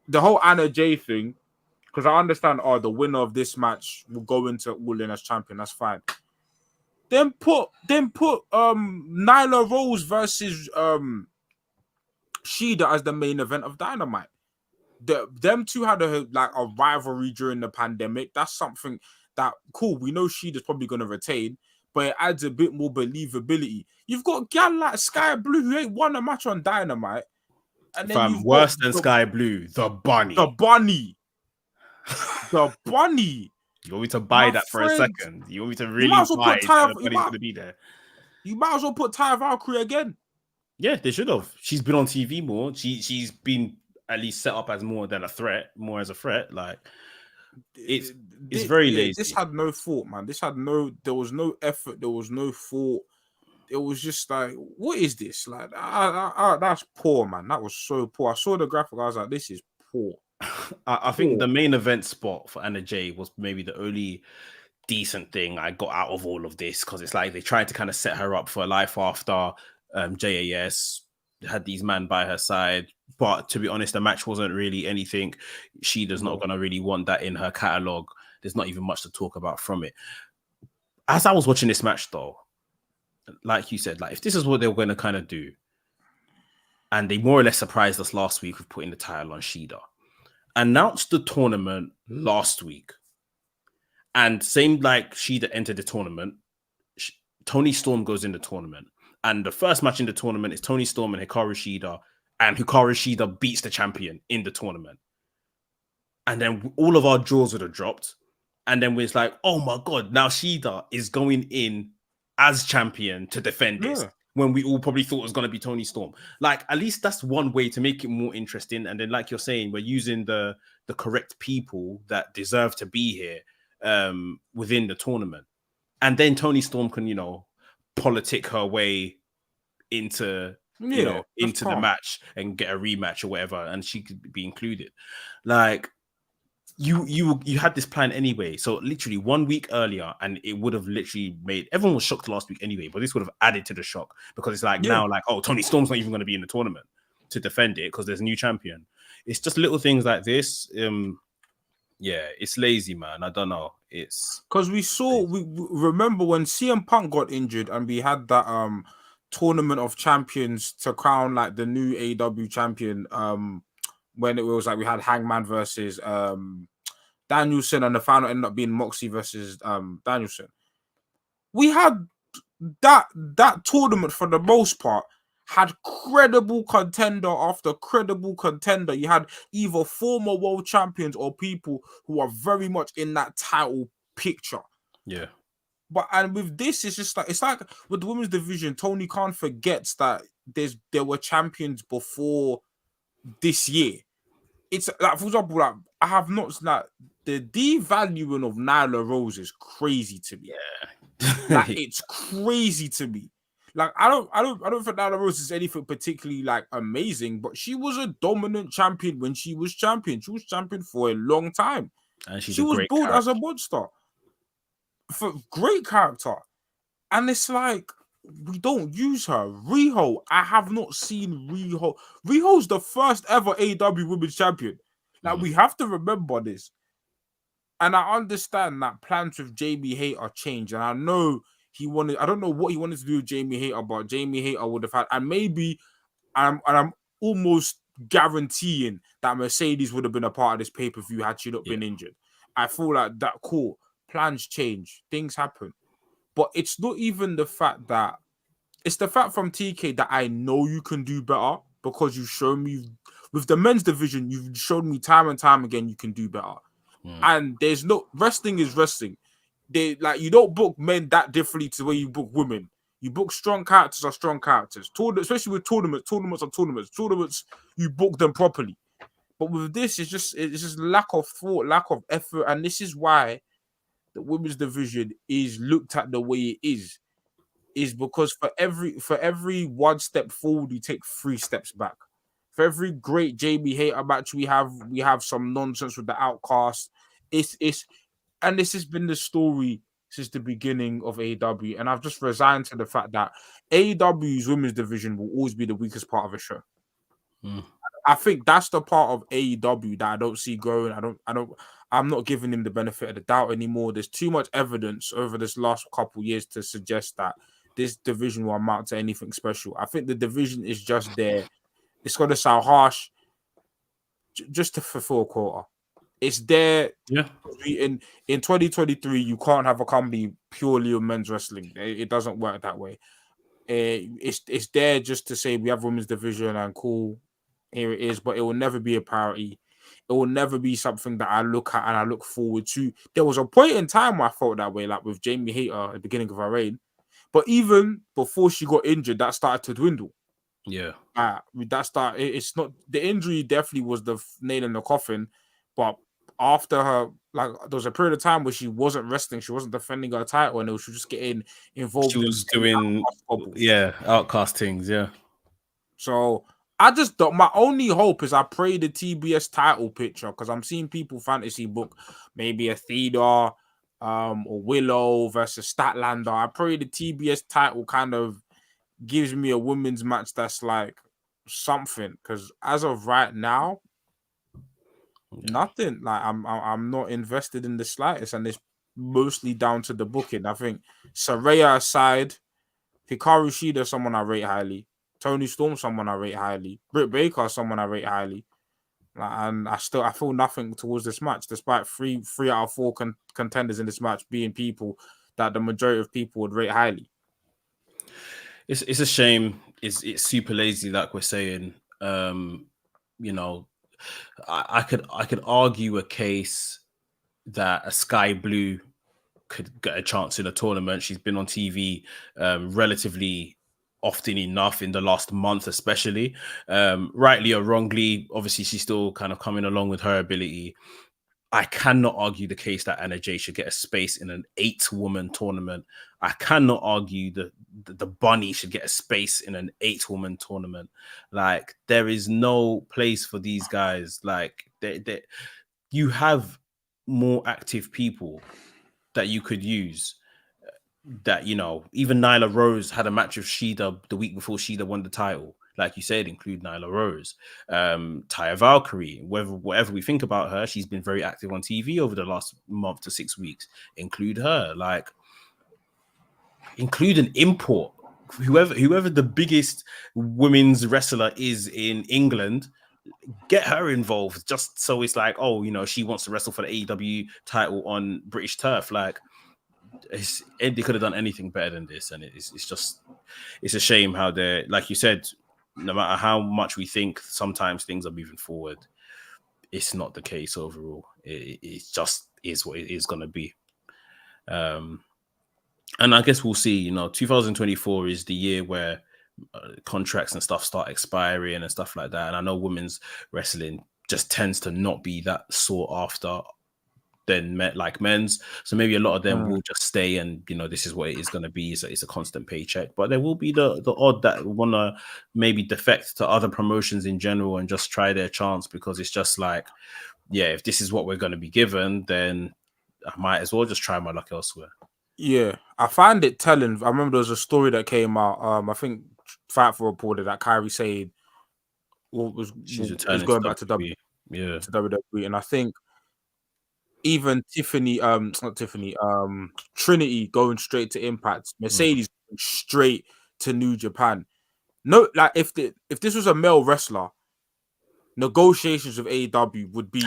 the whole Anna Jay thing, because I understand, the winner of this match will go into All In as champion. That's fine. Then put Nyla Rose versus Shida as the main event of Dynamite. Them two had a rivalry during the pandemic. That's something that, cool, we know Shida's probably going to retain, but it adds a bit more believability. You've got gal like Sky Blue who ain't won a match on Dynamite. And then you've worse than Sky Blue, the Bunny. The Bunny. The Bunny. You want me to buy that for a second? You want me to really buy that everybody's going to be there? You might as well put Taya Valkyrie again. Yeah, they should have. She's been on TV more. She's been at least set up as more as a threat. Like it's very lazy. This had no thought, man. There was no effort. There was no thought. It was just like, what is this? Like, that's poor, man. That was so poor. I saw the graphic. I was like, this is poor. I think the main event spot for Anna Jay was maybe the only decent thing I got out of all of this, because it's like they tried to kind of set her up for a life after JAS, had these men by her side. But to be honest, the match wasn't really anything. She does not going to really want that in her catalog. There's not even much to talk about from it. As I was watching this match, though, like you said, like if this is what they were going to kind of do, and they more or less surprised us last week with putting the title on Shida, announced the tournament last week, and same like Shida entered the tournament, Toni Storm goes in the tournament, and the first match in the tournament is Toni Storm and Hikaru Shida, and Hikaru Shida beats the champion in the tournament. And then all of our jaws would have dropped, and then it's like, oh my god, now Shida is going in as champion to defend this, when we all probably thought it was going to be Toni Storm. Like, at least that's one way to make it more interesting. And then, like you're saying, we're using the correct people that deserve to be here within the tournament. And then Toni Storm can, politic her way into, into the match and get a rematch or whatever, and she could be included. Like, you had this plan anyway, so literally 1 week earlier, and it would have literally made everyone was shocked last week anyway, but this would have added to the shock, because it's like now, like, oh, Toni Storm's not even going to be in the tournament to defend it because there's a new champion. It's just little things like this. It's lazy, man. I don't know. It's because we remember when CM Punk got injured and we had that tournament of champions to crown like the new AEW champion. When it was like we had Hangman versus Danielson, and the final ended up being Moxley versus Danielson. We had that tournament for the most part had credible contender after credible contender. You had either former world champions or people who are very much in that title picture. Yeah. And with this, it's like with the women's division, Tony Khan forgets that there were champions before this year. It's like, for example, like I have not like the devaluing of Nyla Rose is crazy to me. Yeah, like it's crazy to me. Like I don't think Nyla Rose is anything particularly like amazing, but she was a dominant champion when she was champion. She was champion for a long time, and she was built as a monster for great character. And it's like, we don't use her. Riho, I have not seen Riho. Riho's the first ever AEW Women's Champion. Like, we have to remember this. And I understand that plans with Jamie Hayter changed. And I know I don't know what he wanted to do with Jamie Hayter, but Jamie Hayter would have had, and maybe, I'm almost guaranteeing that Mercedes would have been a part of this pay-per-view had she not been injured. I feel like that cool. Plans change. Things happen. But it's not even the fact that it's the fact from TK that I know you can do better, because you've shown me with the men's division, you've shown me time and time again you can do better. And there's no wrestling is wrestling. You don't book men that differently to the way you book women. You book strong characters are strong characters. Especially with tournaments are tournaments. Tournaments, you book them properly. But with this, it's just lack of thought, lack of effort, and this is why the women's division is looked at the way it is because for every one step forward, you take 3 steps back. For every great Jamie Hayter match we have some nonsense with the Outcast. And this has been the story since the beginning of AEW, and I've just resigned to the fact that AEW's women's division will always be the weakest part of a show. I think that's the part of AEW that I don't see growing. I'm not giving him the benefit of the doubt anymore. There's too much evidence over this last couple of years to suggest that this division will amount to anything special. I think the division is just there. It's going to sound harsh, just to fulfill a quota. It's there. Yeah. In 2023, you can't have a company purely of men's wrestling. It doesn't work that way. It's there just to say we have women's division and cool. Here it is, but it will never be a priority. it will never be something that I look at and I look forward to. There was a point in time where I felt that way, like with Jamie Hayter at the beginning of her reign. But even before she got injured, that started to dwindle. Yeah. It's not the injury, definitely was the nail in the coffin. But after her, like, there was a period of time where she wasn't wrestling, she wasn't defending her title, and she was just getting involved. She was doing, outcast things, yeah. So I just don't. My only hope is I pray the TBS title picture, because I'm seeing people fantasy book maybe a Theodore, or Willow versus Statlander. I pray the TBS title kind of gives me a women's match that's like something, because as of right now, nothing. Like I'm not invested in the slightest, and it's mostly down to the booking. I think Saraya aside, Hikaru Shida, someone I rate highly. Tony Storm, someone I rate highly. Britt Baker, someone I rate highly. And I feel nothing towards this match, despite three out of four contenders in this match being people that the majority of people would rate highly. It's a shame. It's super lazy, like we're saying. You know, I could argue a case that a Sky Blue could get a chance in a tournament. She's been on TV relatively often enough in the last month, especially. Rightly or wrongly, obviously she's still kind of coming along with her ability. I cannot argue the case that Anna Jay should get a space in an 8-woman tournament. I cannot argue that the Bunny should get a space in an 8-woman tournament. Like, there is no place for these guys. Like, you have more active people that you could use. That, you know, even Nyla Rose had a match with Shida the week before Shida won the title. Like you said, include Nyla Rose, Taya Valkyrie. Whatever we think about her, she's been very active on TV over the last month to 6 weeks. Include her, like, include an import. Whoever the biggest women's wrestler is in England, get her involved, just so it's like, oh, you know, she wants to wrestle for the AEW title on British turf. Like, they could have done anything better than this, and it's a shame how they're, like you said, no matter how much we think sometimes things are moving forward, it's not the case overall. It just is what it is going to be. And I guess we'll see. You know, 2024 is the year where contracts and stuff start expiring and stuff like that. And I know women's wrestling just tends to not be that sought after than like men's, so maybe a lot of them will just stay, and you know, this is what it is going to be. It's a constant paycheck, but there will be the odd that want to maybe defect to other promotions in general and just try their chance, because it's just like, yeah, if this is what we're going to be given, then I might as well just try my luck elsewhere. Yeah, I find it telling. I remember there was a story that came out. I think Fightful reported that Kairi saying was going back to WWE. Yeah, to WWE, and I think even Trinity going straight to Impact, Mercedes going straight to New Japan. No, like if this was a male wrestler, negotiations with AEW would be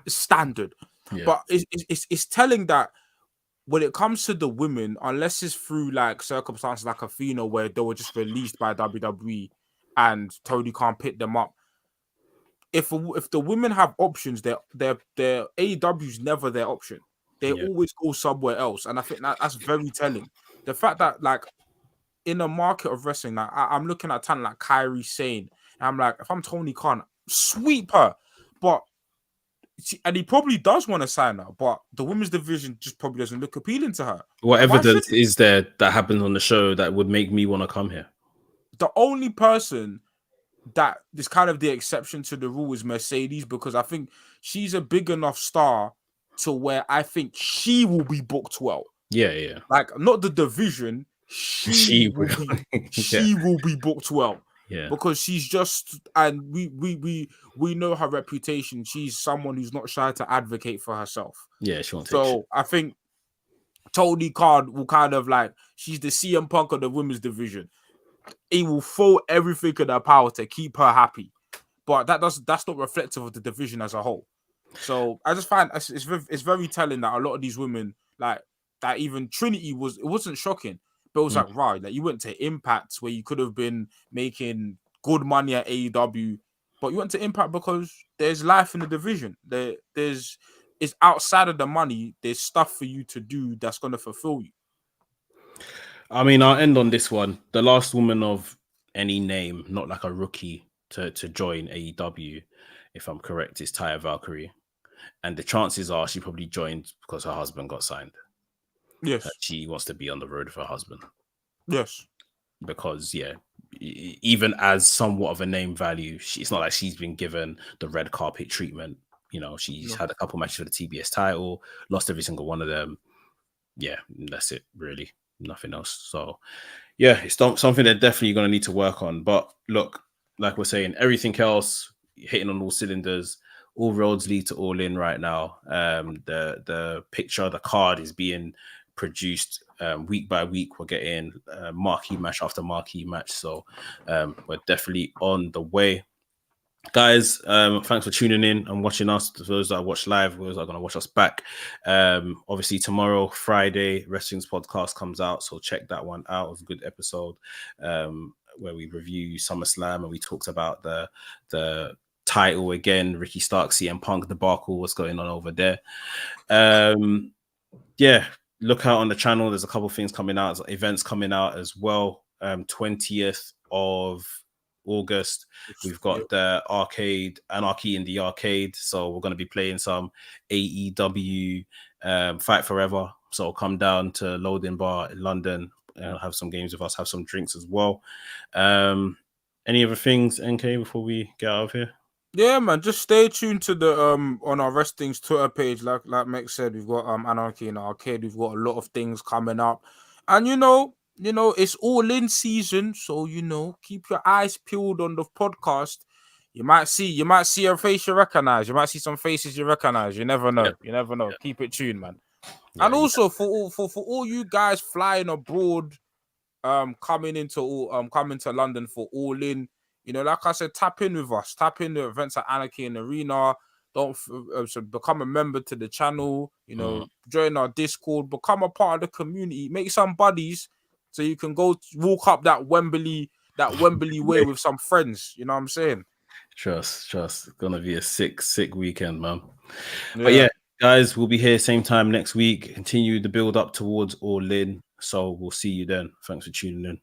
standard. Yeah. But it's telling that when it comes to the women, unless it's through like circumstances like Athena where they were just released by WWE and Tony can't pick them up, if the women have options, their AEW's never their option. They always go somewhere else, and I think that's very telling. The fact that, like, in the market of wrestling, like I'm looking at talent like Kairi Sane, and I'm like, if I'm Tony Khan, sweep her, and he probably does want to sign her, but the women's division just probably doesn't look appealing to her. What evidence is there that happens on the show that would make me want to come here? The only person that is kind of the exception to the rule is Mercedes, because I think she's a big enough star to where I think she will be booked well. Yeah. Like, not the division. She will be booked well. Yeah. Because she's just, and we know her reputation. She's someone who's not shy to advocate for herself. Yeah, she won't. So I think Tony Khan will kind of like, she's the CM Punk of the women's division. He will throw everything in their power to keep her happy, but that's not reflective of the division as a whole. So I just find it's very telling that a lot of these women, like that, even Trinity it wasn't shocking, but it was like, you went to Impact where you could have been making good money at AEW, but you went to Impact because there's life in the division. It's outside of the money. There's stuff for you to do that's going to fulfill you. I mean, I'll end on this one. The last woman of any name, not like a rookie, to join AEW, if I'm correct, is Taya Valkyrie. And the chances are she probably joined because her husband got signed. Yes. She wants to be on the road with her husband. Yes. Because, yeah, even as somewhat of a name value, it's not like she's been given the red carpet treatment. You know, she's had a couple matches for the TBS title, lost every single one of them. Yeah, that's it, really. Nothing else. So, yeah, it's something they're definitely going to need to work on. But look, like we're saying, everything else hitting on all cylinders. All roads lead to All In right now. The picture, the card is being produced week by week. We're getting marquee match after marquee match. So we're definitely on the way. Guys, thanks for tuning in and watching us. For those that watch live, those that are going to watch us back. Obviously, tomorrow, Friday, Wrestling's podcast comes out. So check that one out. It was a good episode where we review SummerSlam and we talked about the title again, Ricky Starks, CM Punk debacle, what's going on over there. Yeah, look out on the channel. There's a couple of things coming out, events coming out as well. 20th of August, we've got the Anarchy in the Arcade. So we're going to be playing some AEW Fight Forever. So come down to Loading Bar in London and have some games with us, have some drinks as well. Any other things, NK, before we get out of here? Yeah, man, just stay tuned to the on our WRESTHINGS Twitter page. Like Mekz said, we've got Anarchy in the Arcade. We've got a lot of things coming up. And you know, it's All In season, so keep your eyes peeled on the podcast. You might see a face you recognize. You might see some faces you recognize. You never know. Yeah. You never know. Yeah. Keep it tuned, man. Yeah, and also for all you guys flying abroad, coming to London for All In. Like I said, tap in with us. Tap in the events at Anarchy in the Arena. Don't become a member to the channel. Join our Discord. Become a part of the community. Make some buddies so you can go walk up that Wembley way with some friends. You know what I'm saying? Trust. It's gonna be a sick weekend, man. Yeah. But yeah, guys, we'll be here same time next week. Continue the build up towards All In. So we'll see you then. Thanks for tuning in.